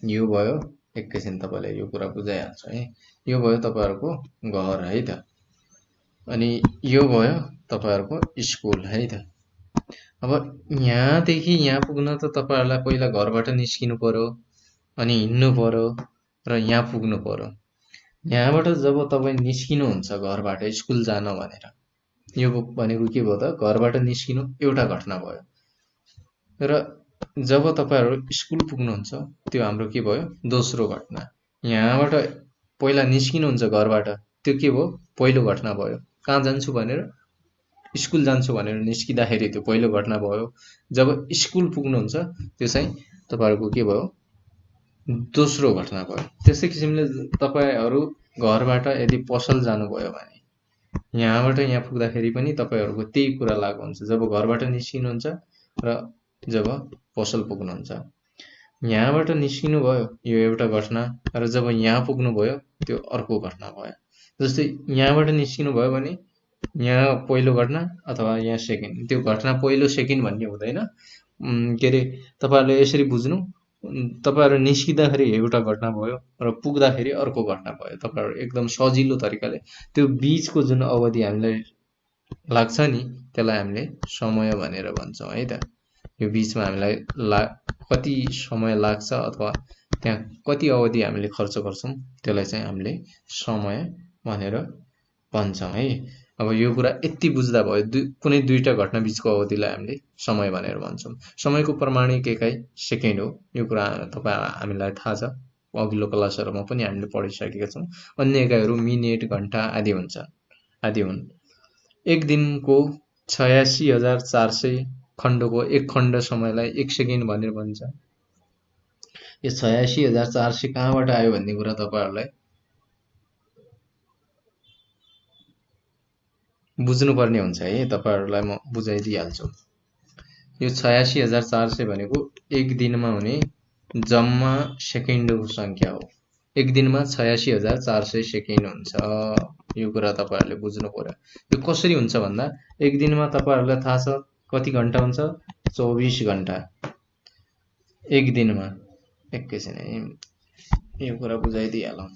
यो भयो, एकैछिन तपाईलाई यो कुरा बुझाइहाल्छु है। यो भयो तपाईहरुको घर है त, अनि यो भयो तपाईहरुको स्कुल है त। अब यहाँदेखि यहाँ पुग्न त तपाईहरुलाई पहिला घरबाट निस्किनु पर्यो, अनि हिँड्नु पर्यो र यहाँ पुग्नु पर्यो। यहाँबाट जब तपाई निस्किनुहुन्छ घरबाट स्कुल जान भनेर, यो भनेको के भयो त? घरबाट निस्किनु एउटा घटना भयो। र जब तपाईहरु स्कुल पुग्नुहुन्छ त्यो हाम्रो के भयो? दोस्रो घटना। यहाँबाट पहिला निस्किनुहुन्छ घरबाट, त्यो के भयो? पहिलो घटना भयो। कहाँ जान्छु भनेर, स्कुल जान्छु भनेर निस्किँदाखेरि त्यो पहिलो घटना भयो। जब स्कुल पुग्नुहुन्छ त्यो चाहिँ तपाईहरुको के भयो? दोस्रो घटना भयो। त्यस्तै किसिमले तपाईहरु घरबाट यदि पसल जानुभयो भने यहाँबाट यहाँ पुग्दाखेरि पनि तपाईहरुको त्यही कुरा लागू हुन्छ। जब घरबाट निस्किनुहुन्छ र जब पसल पुग्नुहुन्छ, यहाँबाट निस्किनु भयो यो एउटा घटना, र जब यहाँ पुग्नु भयो त्यो अर्को घटना भयो। जस्तै यहाँबाट निस्किनु भयो भने यहाँ पहिलो घटना अथवा यहाँ सेकेन्ड। त्यो घटना पहिलो सेकेन्ड भन्ने हुँदैन, के रे तपाईहरुले यसरी बुझ्नु, तपाईहरु निस्किँदाखेरि एउटा घटना भयो र पुग्दाखेरि अर्को घटना भयो। तपाईहरु एकदम सजिलो तरिकाले त्यो बीचको जुन अवधि हामीलाई लाग्छ नि त्यसलाई हामीले समय भनेर भन्छौं है त। यो बीचमा हामीलाई कति समय लाग्छ अथवा त्यहाँ कति अवधि हामीले खर्च गर्छौं त्यसलाई चाहिँ हामीले समय भनेर भन्छौं है। अब यो कुरा यति बुझ्दा भयो, कुनै दुईटा घटना बीचको अवधिलाई हामीले समय भनेर भन्छौं। समयको प्रमाणिक एकाइ सेकेन्ड हो। यो कुरा हामीलाई थाहा छ, अघिल्लो क्लासहरुमा पनि हामीले पढिसकेका छौं। अन्य एकाइहरु मिनेट, घण्टा आदि हुन्। एक दिनको 86,400 खण्डको एक खण्ड समयलाई 1 सेकेन्ड भनेर भन्छ। यो 86,400 कहाँबाट आयो भन्ने कुरा तपाईहरुलाई बुझ्नुपर्ने हुन्छ है। तपाईहरुलाई म बुझाइदिइहाल्छु। यो 86,400 भनेको एक दिनमा हुने जम्मा सेकेन्डको संख्या हो। एक दिनमा 86,400 सेकेन्ड हुन्छ। यो कुरा तपाईहरुले बुझ्नु पर्यो। यो कसरी हुन्छ भन्दा, एक दिनमा तपाईहरुलाई थाहा छ कति घण्टा हुन्छ? 24 घण्टा। एक दिनमा, एकैछिन है यो कुरा बुझाइदिइहालौं।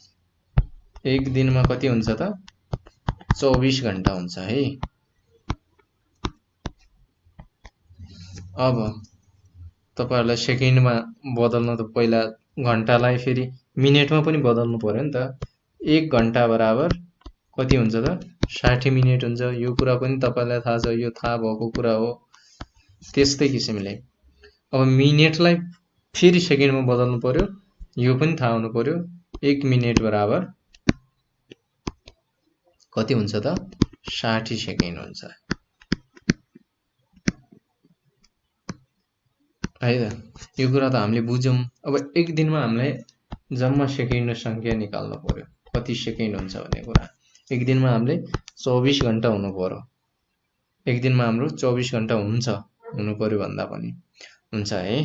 एक दिनमा कति हुन्छ त? 24 घण्टा हुन्छ है। अब तपाईहरुलाई सेकेन्डमा बदल्न त पहिला घण्टालाई फेरि मिनेटमा पनि बदल्नु पर्यो नि त। 1 घण्टा बराबर कति हुन्छ त? 60 मिनेट हुन्छ। यो कुरा पनि तपाईलाई थाहा छ, यो थाहा भएको कुरा हो। त्यस्तै किसिमले अब मिनेटलाई फेरि सेकेन्डमा बदल्नु पर्यो, यो पनि थाहा हुनु पर्यो। 1 मिनेट बराबर कति हुन्छ त? 60 सेकेन्ड हुन्छ है त। यो कुरा त हामीले बुझ्यौं। अब एक दिनमा हामीलाई जम्मा सेकेन्ड संख्या निकाल्नु पर्यो, कति सेकेन्ड हुन्छ भन्ने कुरा। एक दिनमा हामीले 24 घण्टा हुनु पर्यो। एक दिनमा हाम्रो 24 घण्टा हुनु पर्यो भन्दा पनि हुन्छ है।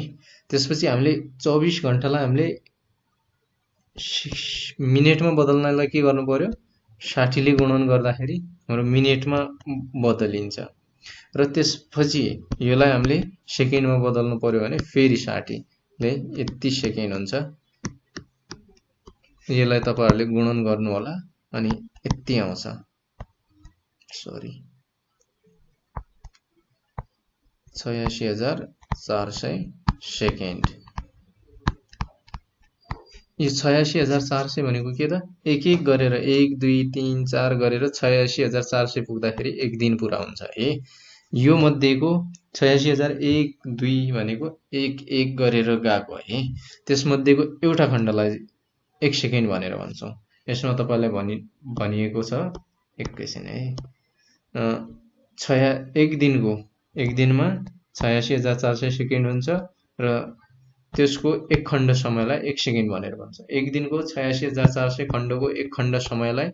त्यसपछि हामीले 24 घण्टालाई हामीले मिनेटमा बदल्नलाई के गर्नु पर्यो, 60 ले गुणन गर्दाखेरि हाम्रो मिनेटमा बदलिन्छ। र त्यसपछि यसलाई हामीले सेकेन्डमा बदल्नु पर्यो भने फेरि 60 ले यति सेकेन्ड हुन्छ। यसलाई तपाईहरुले गुणन गर्नु होला अनि यति आउँछ। Sorry 86,400 second. यो 86,400 भनेको के त, एक एक गरेर 1 2 3 4 गरेर 86,400 पुग्दाखेरि एक दिन पुरा हुन्छ है। यो मध्येको 86,001 2 भनेको एक एक गरेर गएको है। त्यसमध्येको एउटा खण्डलाई 1 सेकेन्ड भनेर भन्छौं। यसमा तपाईलाई भनिएको छ एकैछिन है। एक दिनमा 86,400 सेकेन्ड हुन्छ र त्यसको एक खण्ड समयलाई 1 सेकेन्ड भनेर भन्छ। एक दिनको 86,400 खण्डको एक खण्ड समयलाई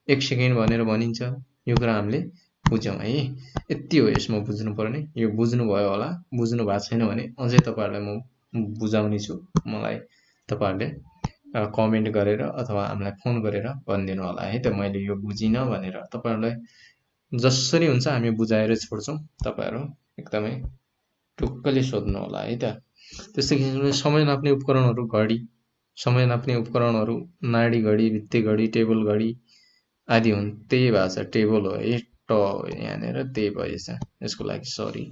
1 सेकेन्ड भनेर भनिन्छ। यो कुरा हामीले बुझ्यौं है। यति हो यसमा बुझ्नु पर्ने। यो बुझ्नु भयो होला। बुझ्नु भएको छैन भने अझै तपाईहरुलाई म बुझाउने छु। मलाई तपाईहरुले कमेन्ट गरेर अथवा हामीलाई फोन गरेर भनिदिनु होला है त मैले यो बुझिन भनेर। तपाईहरुलाई जसरी हुन्छ हामी बुझाएर छोड्छौं। तपाईहरु एकदमै टुक्कले सोध्नु होला है त। त्यस्तै किसिमले समय नाप्ने उपकरणहरु घडी, समय नाप्ने उपकरणहरु नाडी घडी, भित्ते घडी, टेबल घडी आदि हुन्। त्यही भएको छ, टेबल हो है, ट यहाँनेर त्यही भएछ। यसको लागि सरी।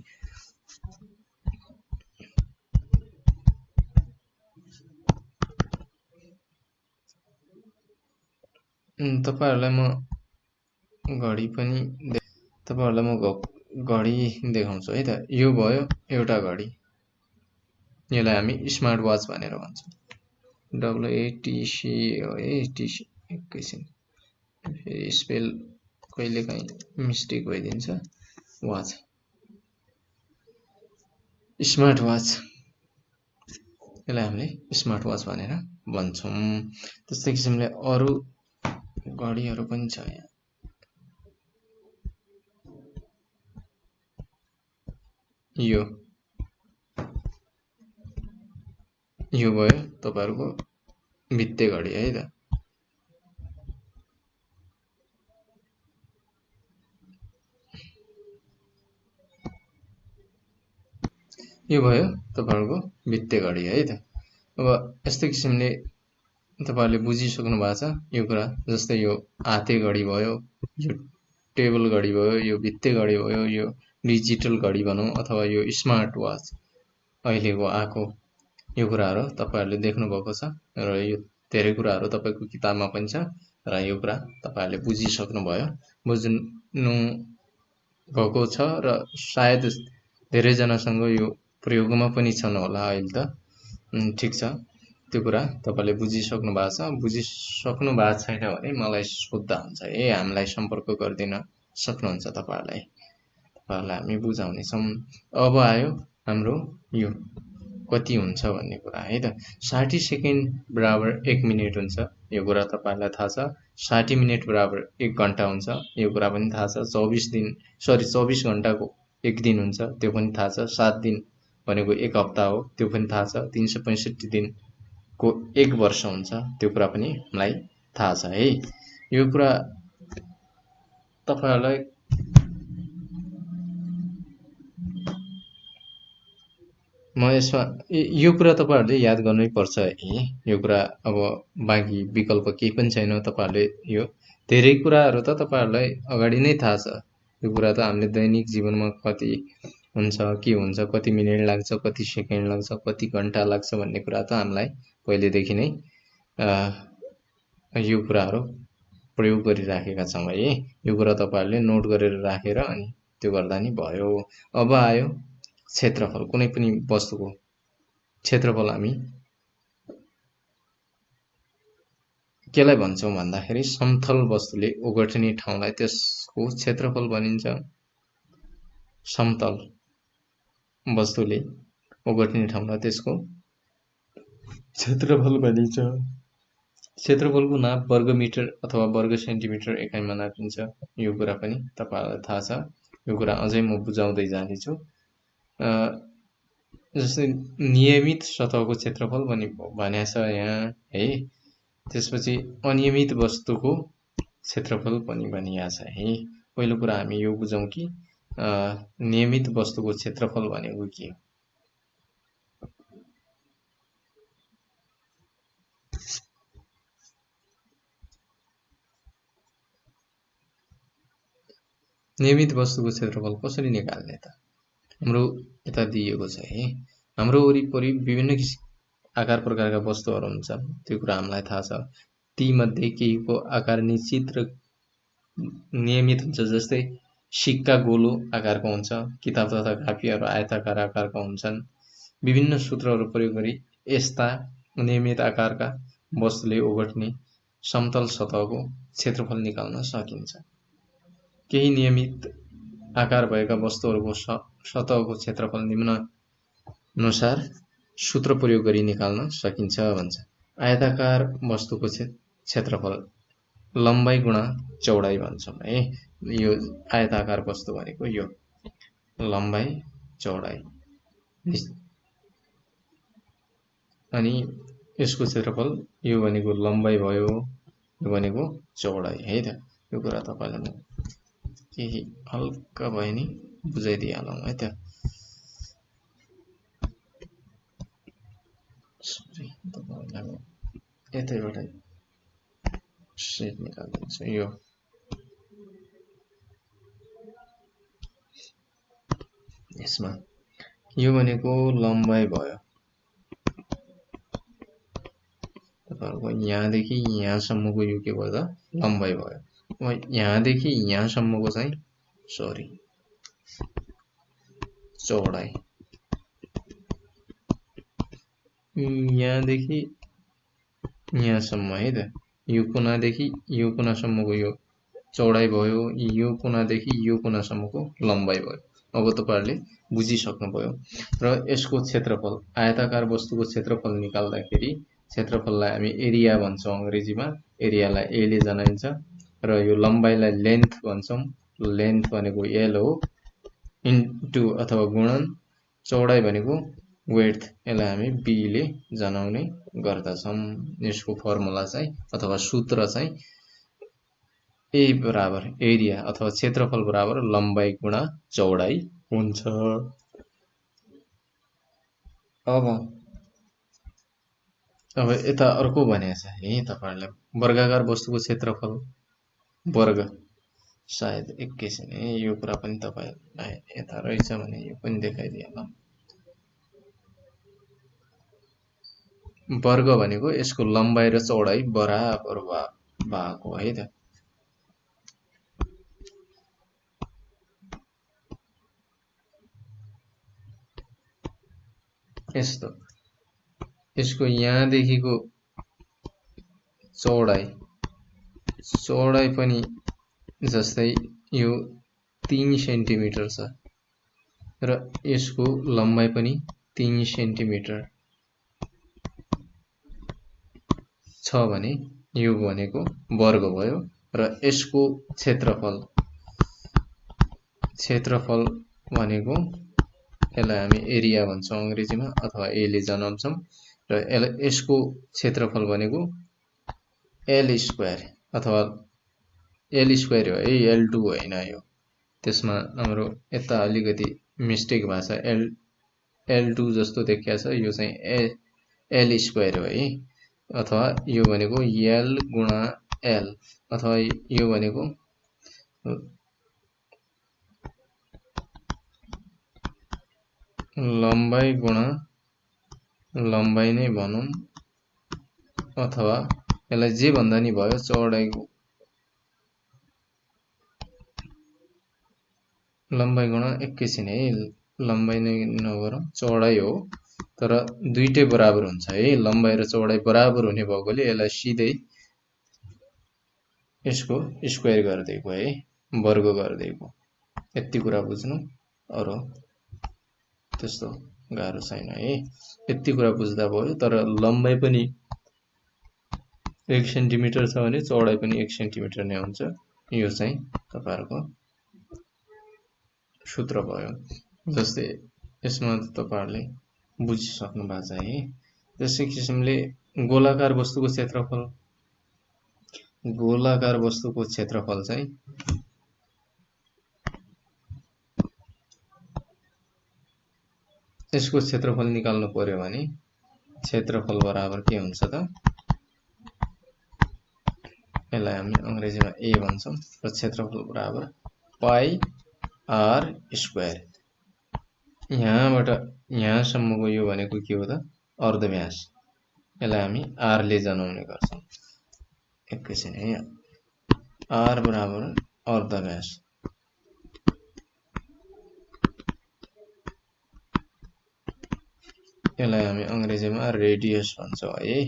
तपाईहरुलाई म घडी पनि तपाईहरुलाई म घडी देखाउँछु है त। यो भयो एउटा घडी। यसलाई हामी स्मार्ट वाच भनेर भन्छौं। WATC हो है, टीसी एकैछिन स्पेल कहिलेकाहीँ मिस्टेक भइदिन्छ। वाच, स्मार्ट वाच, यसलाई हामीले स्मार्ट वाच भनेर भन्छौं। त्यस्तै किसिमले अरु घडीहरु पनि छ यहाँ। यो भयो तपाईहरुको भित्ते घडी है त। यो भयो तपाईहरुको भित्ते घडी है त। अब यस्तै किसिमले तपाईहरुले बुझिसक्नु भएको छ यो कुरा। जस्तै यो हाते घडी भयो, यो टेबल घडी भयो, यो भित्ते घडी भयो, यो डिजिटल घडी भनौं अथवा यो स्मार्ट वाच अहिलेको आको, यो कुराहरु तपाईहरुले देख्नु भएको छ र यो धेरै कुराहरु तपाईको किताबमा पनि छ र यो कुरा तपाईहरुले बुझिसक्नु भयो, बुझ्नु भएको छ र सायद धेरै जनासँग यो प्रयोगमा पनि छन् होला अहिले त। ठीक छ, त्यो कुरा तपाईले बुझिसक्नु भएको छ। बुझिसक्नु भएको छैन भने मलाई सोध्दा हुन्छ है, हामीलाई सम्पर्क गर्दिन सक्नुहुन्छ तपाईहरुलाई हामी बुझाउने छौं। अब आयो हाम्रो यो कति हुन्छ भन्ने कुरा है त। 60 सेकेन्ड बराबर 1 मिनेट हुन्छ, यो कुरा तपाईहरुलाई थाहा छ। 60 मिनेट बराबर 1 घण्टा हुन्छ, यो कुरा पनि थाहा छ। 24 घण्टाको 1 दिन हुन्छ, त्यो पनि थाहा छ। 7 दिन भनेको 1 हप्ता हो, त्यो पनि थाहा छ। 365 दिनको 1 वर्ष हुन्छ, त्यो कुरा पनि हामीलाई थाहा छ है। यो कुरा तपाईहरुलाई यसमा यो कुरा तपाईहरुले याद गर्नै पर्छ है। यो कुरा अब बाँकी विकल्प केही पनि छैन। तपाईहरुले यो धेरै कुराहरु त तपाईहरुलाई अगाडि नै थाहा छ। यो कुरा त हामीले दैनिक जीवनमा कति हुन्छ, के हुन्छ, कति मिनेट लाग्छ, कति सेकेन्ड लाग्छ, कति घण्टा लाग्छ भन्ने कुरा त हामीलाई पहिलेदेखि नै यो कुराहरु प्रयोग गरिराखेका छौं है। यो कुरा तपाईहरुले नोट गरेर राखेर अनि त्यो गर्दा नि भयो। अब आयो क्षेत्रफल। कुनै पनि वस्तुको क्षेत्रफल हामी केलाई भन्छौं भन्दाखेरि समतल वस्तुले ओगट्ने ठाउँलाई त्यसको क्षेत्रफल भनिन्छ। समतल वस्तुले ओगट्ने ठाउँलाई त्यसको क्षेत्रफल भनिन्छ। क्षेत्रफलको नाप वर्ग मिटर अथवा वर्ग सेन्टिमिटर एकाइमा नापिन्छ। यो कुरा पनि तपाईहरुलाई थाहा छ। यो कुरा अझै म बुझाउँदै जानेछु। जस्तै नियमित सतहको क्षेत्रफल भनेको छ यहाँ है। त्यसपछि अनियमित वस्तुको क्षेत्रफल पनि भनिएको छ है। पहिलो कुरा हामी यो बुझौँ कि नियमित वस्तुको क्षेत्रफल भनेको के हो। नियमित वस्तुको क्षेत्रफल कसरी निकाल्ने त? हाम्रो यता दिएको छ है। हाम्रो वरिपरि विभिन्न आकार प्रकारका वस्तुहरू हुन्छ, त्यो कुरा हामीलाई थाहा छ। तीमध्ये केहीको आकार निश्चित र नियमित हुन्छ, जस्तै सिक्का गोलो आकारको हुन्छ, किताब तथा कापीहरू आयताकार आकारका हुन्छन्। विभिन्न सूत्रहरू प्रयोग गरी यस्ता नियमित आकारका वस्तुले ओगट्ने समतल सतहको क्षेत्रफल निकाल्न सकिन्छ। केही नियमित आकार भएका वस्तुहरूको सतहको क्षेत्रफल निम्नानुसार सूत्र प्रयोग गरी निकाल्न सकिन्छ भन्छ। आयताकार वस्तुको क्षेत्रफल लम्बाइ गुणा चौडाइ भन्छौँ है। यो आयताकार वस्तु भनेको यो लम्बाइ चौडाइ, अनि यसको क्षेत्रफल यो भनेको लम्बाइ भयो, यो भनेको चौडाइ है त। यो कुरा तपाईलाई म केही हल्का भए नि बुझाइदिइहालौँ है त। तपाईलाई यतैबाट सेट निकालिदिन्छु। यो यसमा यो भनेको लम्बाइ भयो, तपाईहरुको यहाँदेखि यहाँसम्मको यो के भयो त लम्बाइ भयो। यहाँदेखि यहाँसम्मको चाहिँ चौडाइ, यहाँदेखि यहाँसम्म है त। यो कुनादेखि यो कुनासम्मको यो चौडाइ भयो, यो कुनादेखि यो कुनासम्मको लम्बाइ भयो। अब तपाईहरुले बुझिसक्नुभयो। र यसको क्षेत्रफल, आयताकार वस्तुको क्षेत्रफल निकाल्दाखेरि क्षेत्रफललाई हामी एरिया भन्छौँ अंग्रेजीमा। एरियालाई ए ले जनाइन्छ र यो लम्बाइलाई लेन्थ भन्छौँ। लेन्थ भनेको एल हो, इन्टु अथवा गुणन, चौडाइ भनेको वेड्थ, यसलाई हामी बी ले जनाउने गर्दछौँ। यसको फर्मुला चाहिँ अथवा सूत्र चाहिँ ए बराबर एरिया अथवा क्षेत्रफल बराबर लम्बाइ गुणा चौडाइ हुन्छ। अब यता अर्को भनेको छ है तपाईहरुलाई, वर्गाकार वस्तुको क्षेत्रफल वर्ग। सायद एकैछिन है, यो कुरा पनि तपाईहरुलाई यता रहेछ भने यो पनि देखाइदिएला। वर्ग भनेको यसको लम्बाइ र चौडाइ बराबर भएको है त। यस्तो यसको यहाँदेखिको चौडाइ पनि जस्तै यो 3 सेन्टिमिटर छ र यसको लम्बाइ पनि 3 सेन्टिमिटर छ भने यो भनेको वर्ग भयो। र यसको क्षेत्रफल भनेको यसलाई हामी एरिया भन्छौँ अंग्रेजीमा अथवा ए ले जनाउँछौँ। र यसको क्षेत्रफल भनेको एल स्क्वायर अथवा एल स्क्वायर हो है, L2 होइन यो। त्यसमा हाम्रो यता अलिकति मिस्टेक भएको छ, L2 जस्तो देखिया छ, यो चाहिँ एल स्क्वायर हो है। अथवा यो भनेको एल गुणा एल, अथवा यो भनेको लम्बाइ गुणा लम्बाइ नै भनौँ, अथवा यसलाई जे भन्दा नि भयो। चौडाइको लम्बाइ गुणा एकैछिन है, लम्बाइ नै नगरौँ, चौडाइ हो, तर दुईटै बराबर हुन्छ है। लम्बाइ र चौडाइ बराबर हुने भएकोले यसलाई सिधै यसको स्क्वायर गरिदिएको है, वर्ग गरिदिएको। यति कुरा बुझ्नु, अरु त्यस्तो गाह्रो छैन है। यति कुरा बुझ्दा भयो। तर लम्बाइ पनि 1 सेन्टिमिटर छ भने चौडाइ पनि 1 सेन्टिमिटर नै हुन्छ। यो चाहिँ तपाईहरुको सूत्र भयो। जस्तै यसमा तपाईहरुले बुझिसक्नु भएको छ है। त्यसै किसिमले गोलाकार वस्तुको क्षेत्रफल गोलाकार वस्तुको क्षेत्रफल चाहिँ यसको क्षेत्रफल निकाल्नु पर्यो भने क्षेत्रफल बराबर के हुन्छ त? यसलाई हामी अंग्रेजीमा a भन्छौं र क्षेत्रफल बराबर पाई r स्क्वायर। यहाँबाट यहाँसम्मको यो भनेको के हो त? अर्धव्यास। यसलाई हामी r ले जनाउने गर्छौं। एकैछिन है, r बराबर अर्धव्यास। यसलाई हामी अंग्रेजीमा रेडियस भन्छौं है।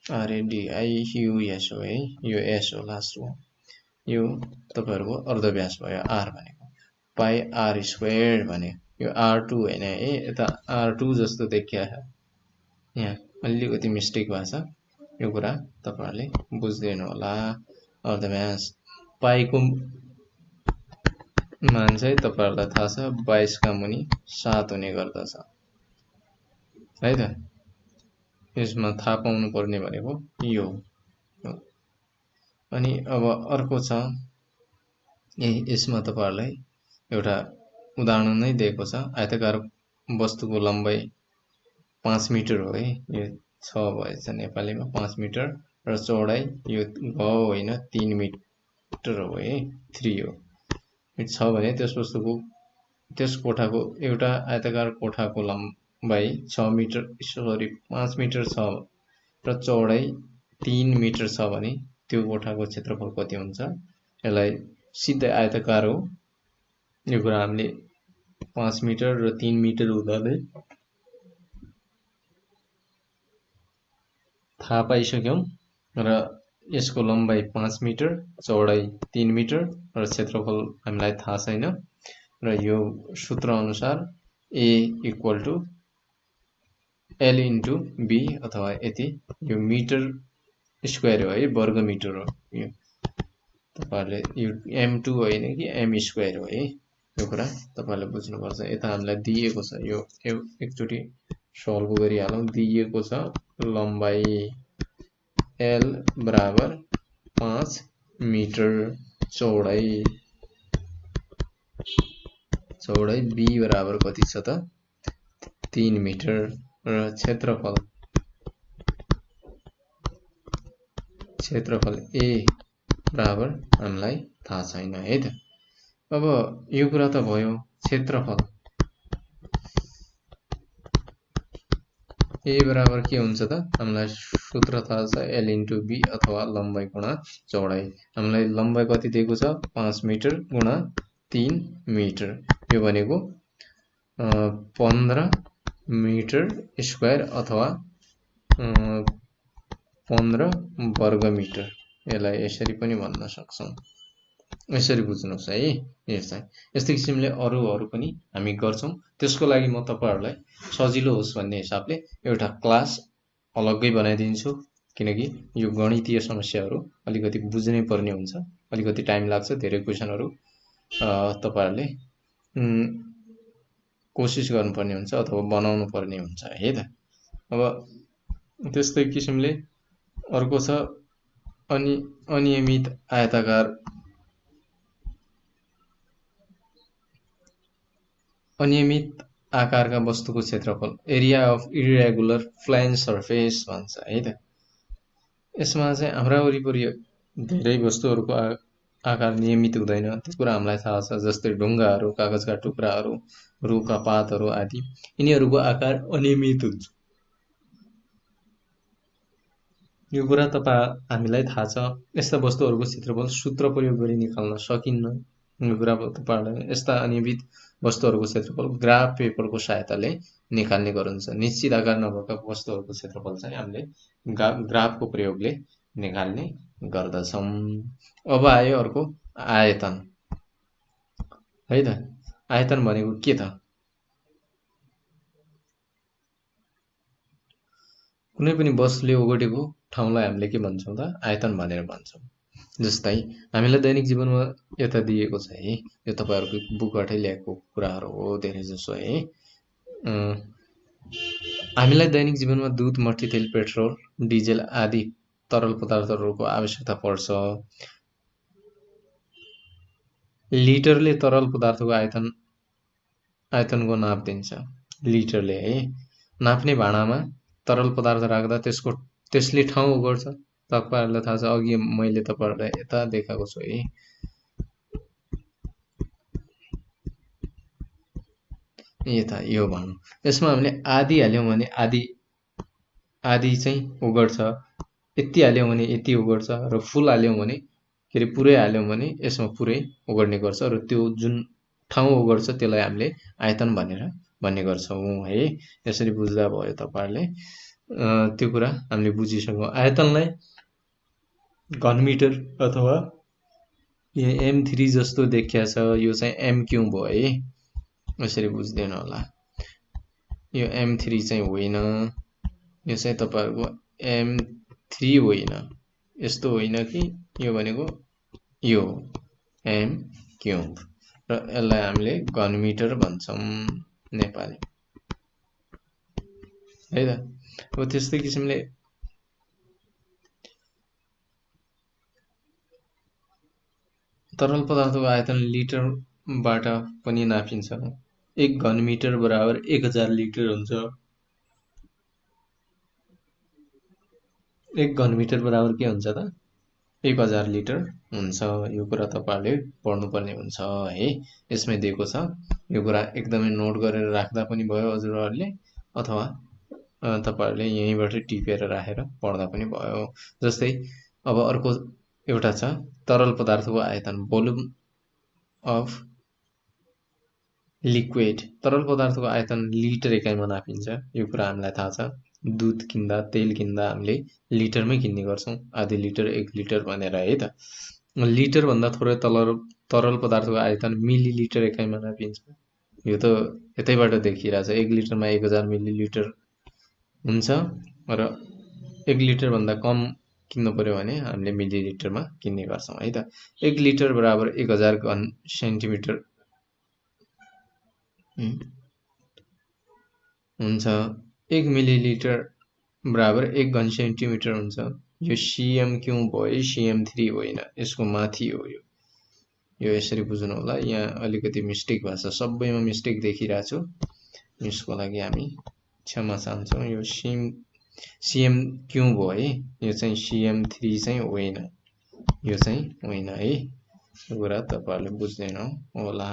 RADIUS हो है, यो s हो लास्टमा। यो तपाईहरुको अर्धव्यास भयो r भनेको। पाई r स्क्वायर भने यो r2 हैन है, यता r2 जस्तो देखिया छ। यहाँ अलिकति मिस्टेक भएको छ, यो कुरा तपाईहरुले बुझ्दिनु होला। अर्धव्यास पाईको मान चाहिँ तपाईहरुलाई थाहा छ 22 का मुनि 7 हुने गर्दछ है त। यसमा थाहा पाउनु पर्ने भनेको यो हो। अनि अब अर्को छ, यसमा तपाईहरुलाई एउटा उदाहरण नै दिएको छ। आयताकार वस्तुको लम्बाई 5 मिटर हो है, यो 6 भएछ नेपालीमा 5 मिटर र चौडाई यो घ होइन 3 मिटर हो है, 3 हो। यो छ भने त्यस कोठाको एउटा आयताकार कोठाको लम्बाई 5 मिटर छ र चौडाई 3 मिटर छ भने त्यो कोठाको क्षेत्रफल कति हुन्छ? यसलाई सिधै आयताकार हो, यो कुरा हामीले 5 मिटर र 3 मिटर हुँदा नै थाहा पाइसक्यौं र यसको लम्बाई 5 मिटर, चौडाई 3 मिटर र क्षेत्रफल हामीलाई थाहा छैन र यो सूत्र अनुसार A = L × B अथवा यति, यो मिटर स्क्वायर हो है, वर्ग मिटर हो। यो तपाईहरुले यो m2 होइन कि m स्क्वायर हो है, यो कुरा तपाईहरुले बुझ्नुपर्छ। यता हामीलाई दिएको छ, यो एकचोटी सल्भ गरिहालौं। दिएको छ लम्बाई L बराबर 5 मिटर, चौडाई B बराबर कति छ त? 3 मिटर र क्षेत्रफल A बराबर हामीलाई थाहा छैन है त। अब यो कुरा त भयो क्षेत्रफल। A बराबर के हुन्छ त? हामीलाई सूत्र थाहा छ, L × B अथवा लम्बाई गुणा चौडाई। हामीलाई लम्बाई कति दिएको छ? 5 मिटर गुणा 3 मिटर। यो भनेको 15 मिटर स्क्वायर अथवा 15 वर्ग मिटर। यसलाई यसरी पनि भन्न सक्छौं। यसरी बुझ्नुस् है। यस्तै किसिमले अरूहरु पनि हामी गर्छौं। त्यसको लागि म तपाईहरुलाई सजिलो होस् भन्ने हिसाबले एउटा क्लास अलग्गै बनाइदिन्छु, किनकि यो गणितीय समस्याहरु अलिकति बुझ्नै पर्ने हुन्छ, अलिकति टाइम लाग्छ। धेरै क्वेशनहरु तपाईहरुले कोशिश गर्नुपर्ने हुन्छ अथवा बनाउनु पर्ने हुन्छ है त। अब त्यस्तै किसिमले अर्को छ अनियमित आकारका वस्तुको क्षेत्रफल, area of irregular plane surface भन्छ है त। यसमा चाहिँ हाम्रा वरिपरि धेरै वस्तुहरुको आकार नियमित हुँदैन, त्यो कुरा हामीलाई थाहा छ। जस्तै ढुङ्गाहरु, कागजका टुक्राहरु, रुखका पातहरु आदि, यिनीहरुको आकार अनियमित हुन्छ। यो कुरा हामीलाई थाहा छ। यस्ता वस्तुहरुको क्षेत्रफल सूत्र प्रयोग गरी निकाल्न सकिन्न। यो कुरा तपाईहरुले यस्ता अनियमित वस्तुहरुको क्षेत्रफल ग्राफ पेपरको सहायताले निकाल्ने गरिन्छ। निश्चित आकार नभएका वस्तुहरुको क्षेत्रफल चाहिँ हामीले ग्राफको प्रयोगले निकाल्ने गर्दछौं। अब आयो अर्को आयतन है त। आयतन भनेको के त? कुनै पनि वस्तुले ओगटेको ठाउँलाई हामीले के भन्छौं त? आयतन भनेर भन्छौं। जस्तै हामीलाई दैनिक जीवनमा यता दिएको छ है, यो तपाईहरुको बुकबाटै ल्याएको कुराहरु हो धेरै जसो है। हामीलाई दैनिक जीवनमा दूध, मट्टी तेल, पेट्रोल, डिजेल आदि तरल पदार्थहरूको आवश्यकता पर्छ। लिटरले तरल पदार्थको आयतनको नाप दिन्छ। लिटरले है नाप्ने भाँडामा तरल पदार्थ राख्दा त्यसले ठाउँ ओगट्छ। तपाईहरुलाई थाहा छ, अघि मैले तपाईहरुलाई यता देखाएको छु है। यता यो भाँडो, यसमा हामीले आधी हाल्यौं भने आधी चाहिँ ओगट्छ, यति हाल्यौं भने यति ओगट्छ, र फुल हाल्यौं भने के अरे पुरै हाल्यौं भने यसमा पुरै ओगट्ने गर्छ, र त्यो जुन ठाउँ ओगट्छ त्यसलाई हामीले आयतन भन्ने गर्छौं है। यसरी बुझ्दा भयो तपाईहरुले। त्यो कुरा हामीले बुझिसक्यौं। आयतनलाई घनमिटर अथवा यो m3 जस्तो देखिया छ, यो चाहिँ m क्यूब हो है। यसरी बुझ्दैन होला। यो m3 चाहिँ होइन, यो चाहिँ तपाईहरुको m3 होइन, यस्तो होइन कि यो भनेको यो m क्यूब, र यसलाई हामीले घनमिटर भन्छौं नेपाली है त। अब त्यस्तै किसिमले तरल पदार्थको आयतन लिटरबाट पनि नापिन्छ। 1 घनमिटर बराबर 1000 लिटर हुन्छ। 1 घनमिटर बराबर के हुन्छ त? 1000 लिटर हुन्छ। यो कुरा तपाईहरुले पढ्नुपर्ने हुन्छ है। यसमै दिएको छ। यो कुरा एकदमै नोट गरेर राख्दा पनि भयो हजुरहरुले, अथवा तपाईहरुले यहीँबाट टिपेर राखेर पढ्दा पनि भयो। जस्तै अब अर्को एउटा छ तरल पदार्थको आयतन, भोल्युम अफ लिक्विड। तरल पदार्थको आयतन लिटर एकाइमा नापिन्छ। यो कुरा हामीलाई थाहा छ। दूध किन्दा, तेल किन्दा हामीले लिटरमै किन्ने गर्छौं, आधी लिटर 1 लिटर भनेर है त। लिटर भन्दा थोरै तरल पदार्थको आयतन मिलिलिटर एकाइमा नापिन्छ। यो त यतैबाट देखिरहेछ। 1 लिटरमा 1000 मिलिलिटर हुन्छ, र 1 लिटर भन्दा कम किन्नु पर्यो भने हामीले मिलिलिटरमा किन्ने गर्छौं है त। 1 लिटर बराबर 1000 घन सेन्टिमिटर हुन्छ। 1 मिलिलिटर बराबर 1 घन सेन्टिमिटर हुन्छ। यो cm क्यूब हो है, cm3 होइन, यसको माथि हो यो। यसरी बुझ्नु होला। यहाँ अलिकति मिस्टेक भएको छ, सबैमा मिस्टेक देखिरहेको छु। यसको लागि हामी क्षमा चाहन्छौं। यो cm क्यूब हो है, यो चाहिँ cm3 चाहिँ होइन, यो चाहिँ होइन है। यो कुरा तपाईहरुले बुझ्दैन होला।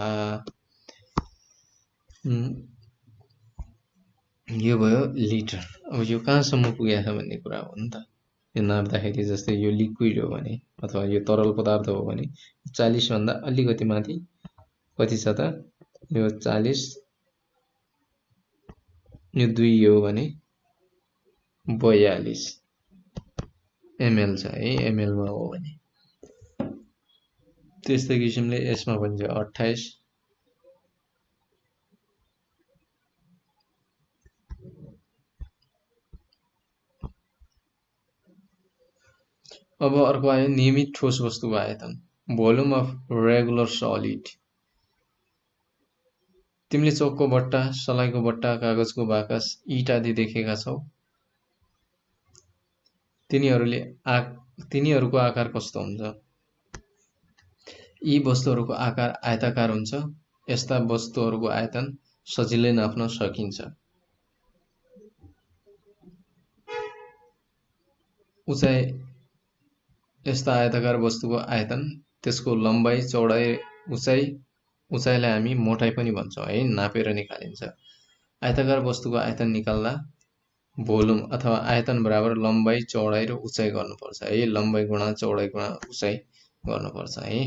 यो भयो लिटर। अब यो कहाँसम्म पुगेछ भन्ने कुरा हो नि त। यो नाप्दाखेरि जस्तै यो लिक्विड हो भने अथवा यो तरल पदार्थ हो भने 40 भन्दा अलिकति माथि कति छ त? यो 40, यो 2 हो भने 42 ml छ है, ml मा हो भने। त्यस्तै किसिमले यसमा पनि छ 28। अब अर्को आयो नियमित ठोस वस्तुको आयतन, भोल्युम अफ रेगुलर सलिड। तिमीले चोकको बट्टा, सलाइको बट्टा, कागजको बाकस, इट आदि देखेका छौ। तिनीहरूको आकार कस्तो हुन्छ? यी वस्तुहरूको आकार आयताकार हुन्छ। यस्ता वस्तुहरूको आयतन सजिलै नाप्न सकिन्छ। उचाइ, यस्ता आयताकार वस्तुको आयतन, त्यसको लम्बाइ, चौडाइ, उचाइलाई हामी मोटाइ पनि भन्छौं है, नापेर निकालिन्छ। आयताकार वस्तुको आयतन निकाल्दा भोल्युम अथवा आयतन बराबर लम्बाइ, चौडाइ र उचाइ गर्नुपर्छ है। लम्बाइ गुणा चौडाइ गुणा उचाइ गर्नुपर्छ है।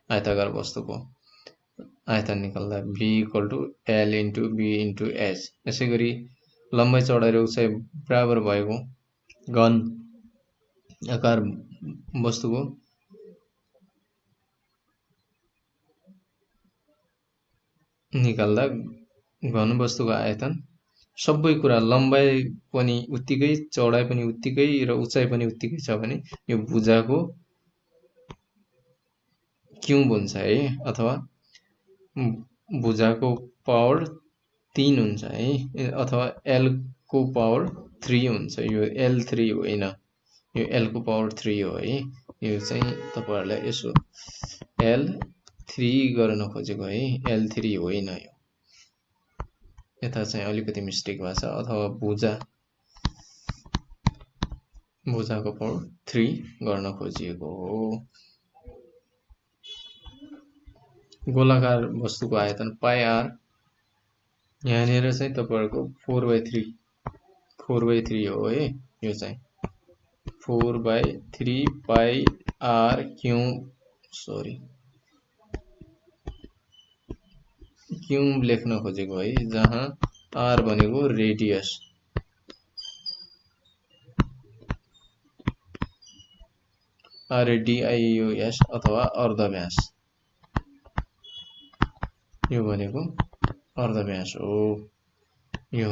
आयताकार वस्तुको आयतन निकाल्दा v = l * b * h। यसैगरी लम्बाइ, चौडाइ र उचाइ बराबर भएको घन आकार वस्तुको निकाल्दा घन वस्तुको आयतन, सबै कुरा लम्बाइ पनि उत्तिकै, चौडाइ पनि उत्तिकै र उचाइ पनि उत्तिकै छ भने यो भुजाको क्यूब हुन्छ है, अथवा भुजाको पावर 3 हुन्छ है, अथवा l को पावर 3 हुन्छ। यो l3 होइन, यो l को पावर 3 हो है। यो चाहिँ तपाईहरुलाई यसो l3 गर्न खोजेको है, l3 होइन यो। यता चाहिँ अलिकति मिस्टेक भएको छ, अथवा भुजाको पावर 3 गर्न खोजिएको हो। गोलाकार वस्तुको आयतन पाई r, यहाँनिर चाहिँ तपाईहरुको 4/3 हो है। यो चाहिँ 4/3 पाई r क्यूब लेख्न खोजेको है, जहाँ r भनेको रेडियस, RADIUS अथवा अर्धव्यास, यो भनेको अर्धव्यास हो। यो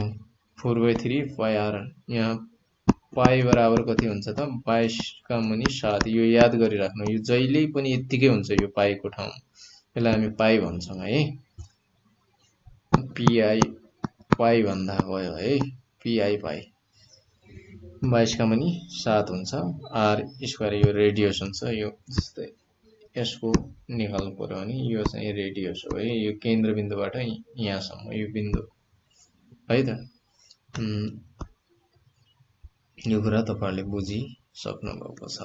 4/3 पाई r, यहाँ पाई बराबर कति हुन्छ त 22 का मुनि 7। यो याद गरिराख्नु, यो जहिले पनि यतिकै हुन्छ यो पाईको ठाउँ, यसलाई हामी पाई भन्छौं है। PI पाई भन्दा गयो है, PI पाई 22 का मुनि 7 हुन्छ। r स्क्वायर यो रेडियस हुन्छ। यो जस्तै यसको निकाल्नु पर्यो भने यो चाहिँ रेडियस हो है, यो केन्द्रबिन्दुबाट यहाँसम्म यो बिन्दु है त। यो कुरा तपाईहरुले बुझिसक्नु भएको छ।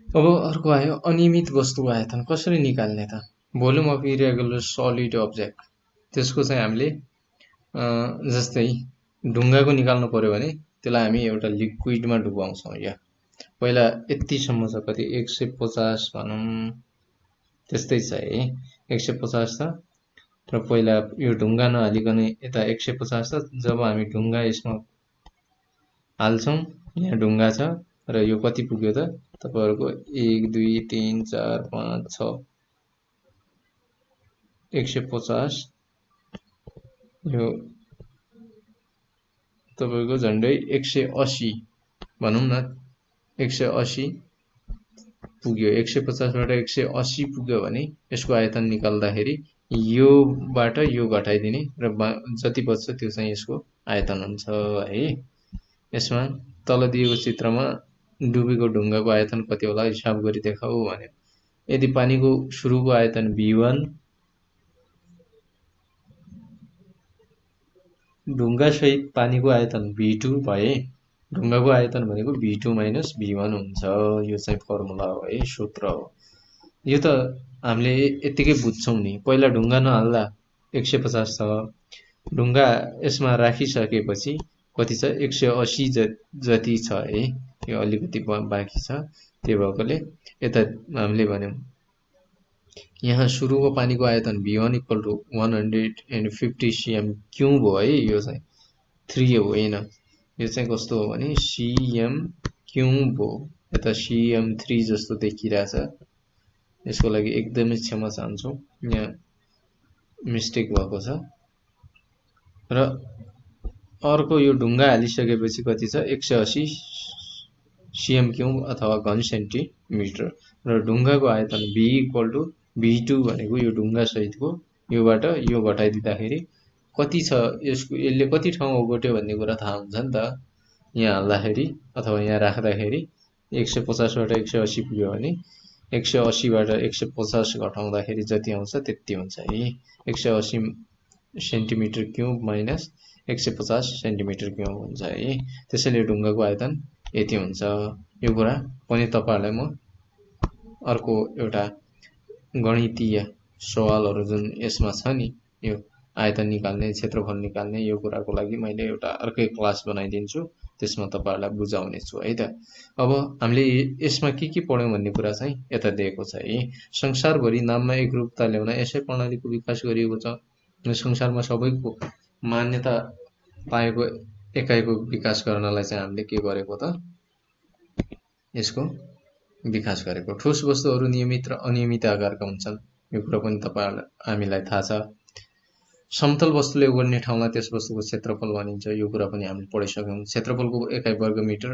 अब अर्को आयो अनियमित वस्तुको आयतन कसरी निकाल्ने त। Volume of irregular solid object, त्यसको चाहिँ हामीले जस्तै ढुङ्गाको निकाल्नु पर्यो भने त्यसलाई हामी एउटा लिक्विडमा डुबाउँछौं। या पहिला यतिसम्म छ, कति 150 भनौं, त्यस्तै छ है, 150 छ। र पहिला यो ढुङ्गा नहालिकन यता 150 छ। जब हामी ढुङ्गा यसमा हाल्छौं, यहाँ ढुङ्गा छ र यो कति पुग्यो त तपाईहरुको 1 2 3 4 5 6 150, यो तपाईको झन्डै 180 भनौं न, 180 पुग्यो। 150 बाट 180 पुग्यो भने यसको आयतन निकाल्दाखेरि यो बाट यो घटाइदिने र जति बच्छ त्यो चाहिँ यसको आयतन हुन्छ है। यसमा तल दिएको चित्रमा डुबेको ढुङ्गाको आयतन कति होला हिसाब गरी देखाऊ भन्यो। यदि पानीको सुरुको आयतन V1, ढुङ्गा सहित पानीको आयतन V2 भए ढुङ्गाको आयतन भनेको V2 माइनस V1 हुन्छ। यो चाहिँ फर्मुला हो है, सूत्र हो। यो त हामीले यतिकै बुझ्छौं नि। पहिला ढुङ्गा नहाल्दा 150 छ, ढुङ्गा यसमा राखिसकेपछि कति छ 180 जति छ है। यो अलिकति बाँकी छ, त्यो भएकोले यता हामीले भन्यौं यहाँ सुरुको पानीको आयतन V1 = 150 cm क्यूब हो है। यो चाहिँ 3 होइन, यो चाहिँ कस्तो हो भने cm क्यूब हो। यता cm3 जस्तो देखिरहेछ, यसको लागि एकदमै क्षमा चाहन्छु, यहाँ मिस्टेक भएको छ। र अर्को यो ढुङ्गा हालिसकेपछि कति छ 180 cm क्यूब अथवा घन सेन्टिमिटर। र ढुङ्गाको आयतन V = V2 भनेको यो ढुङ्गा सहितको योबाट यो घटाइदिँदाखेरि कति छ, यसले कति ठाउँ ओगट्यो भन्ने कुरा थाहा हुन्छ नि त। यहाँ हाल्दाखेरि अथवा यहाँ राख्दाखेरि 150 बाट 180 पुग्यो भने 180 बाट 150 घटाउँदाखेरि जति आउँछ त्यति हुन्छ है। 180 centimetre cube minus 150 centimetre cube हुन्छ है। त्यसैले ढुङ्गाको आयतन यति हुन्छ। यो कुरा पनि तपाईहरुलाई म अर्को एउटा गणितीय सवालहरु जुन यसमा छ नि, यो आयतन निकाल्ने, क्षेत्रफल निकाल्ने, यो कुराको लागि मैले एउटा अर्कै क्लास बनाइदिन्छु, त्यसमा तपाईहरुलाई बुझाउने छु है त। अब हामीले यसमा के पढ्यौं भन्ने कुरा चाहिँ यता दिएको छ है। संसारभरि नाममा एकरूपता ल्याउन यसै प्रणालीको विकास गरिएको छ। संसारमा सबैको मान्यता पाएको एकाइको विकास गर्नलाई चाहिँ हामीले के गरेको त, यसको विकास गरेको। ठोस वस्तुहरू नियमित र अनियमित आकारका हुन्छन्, यो कुरा पनि हामीलाई थाहा छ। समतल वस्तुले ओगट्ने ठाउँलाई त्यस वस्तुको क्षेत्रफल भनिन्छ, यो कुरा पनि हामीले पढिसक्यौं। क्षेत्रफलको एकाइ वर्ग मिटर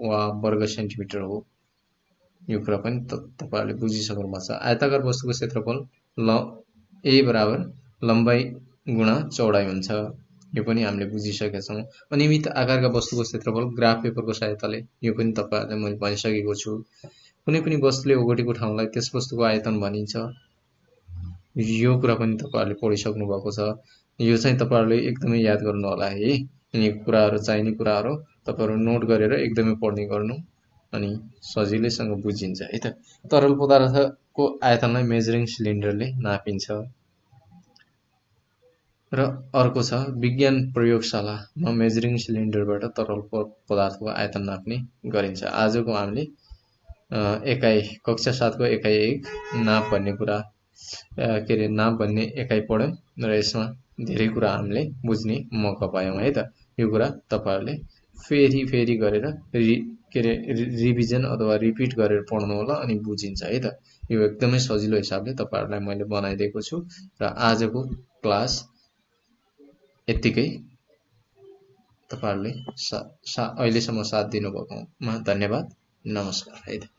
वा वर्ग सेन्टिमिटर हो, यो कुरा पनि तपाईहरुले बुझिसक्नु भएको छ। आयताकार वस्तुको क्षेत्रफल ल ए बराबर लम्बाइ गुणा चौडाइ हुन्छ। यो पनि हामीले बुझिसकेका छौँ। अनियमित आकारका वस्तुको क्षेत्रफल ग्राफ पेपरको सहायताले यो पनि तपाईहरुलाई मैले भनिसकेको छु। कुनै पनि वस्तुले ओगटेको ठाउँलाई त्यस वस्तुको आयतन भनिन्छ। यो कुरा पनि तपाईहरुले पढिसक्नु भएको छ। यो चाहिँ तपाईहरुले एकदमै याद गर्नु होला है। यिनी कुराहरु चाहिने कुराहरु तपाईहरु नोट गरेर एकदमै पढ्ने गर्नु, अनि सजिलैसँग बुझिन्छ है त। तरल पदार्थको आयतनलाई मेजरिङ सिलिन्डरले नापिन्छ। र अर्को छ विज्ञान प्रयोगशालामा मेजरिङ सिलिन्डरबाट तरल पदार्थको आयतन नाप्ने गरिन्छ। आजको हामीले एकाइ कक्षा 7 को एकाइ 1 नाप भन्ने कुरा नाप भन्ने एकाइ पढ्यौं र यसमा धेरै कुरा हामीले बुझ्ने मौका पायौं है त। यो कुरा तपाईहरुले फेरि गरेर रिभिजन अथवा रिपिट गरेर पढ्नु होला, अनि बुझिन्छ है त। यो एकदमै सजिलो हिसाबले तपाईहरुलाई मैले बनाइदिएको छु र आजको क्लास यतिकै। तपाईहरुले अहिलेसम्म साथ दिनुभएकोमा धन्यवाद। नमस्कार है त।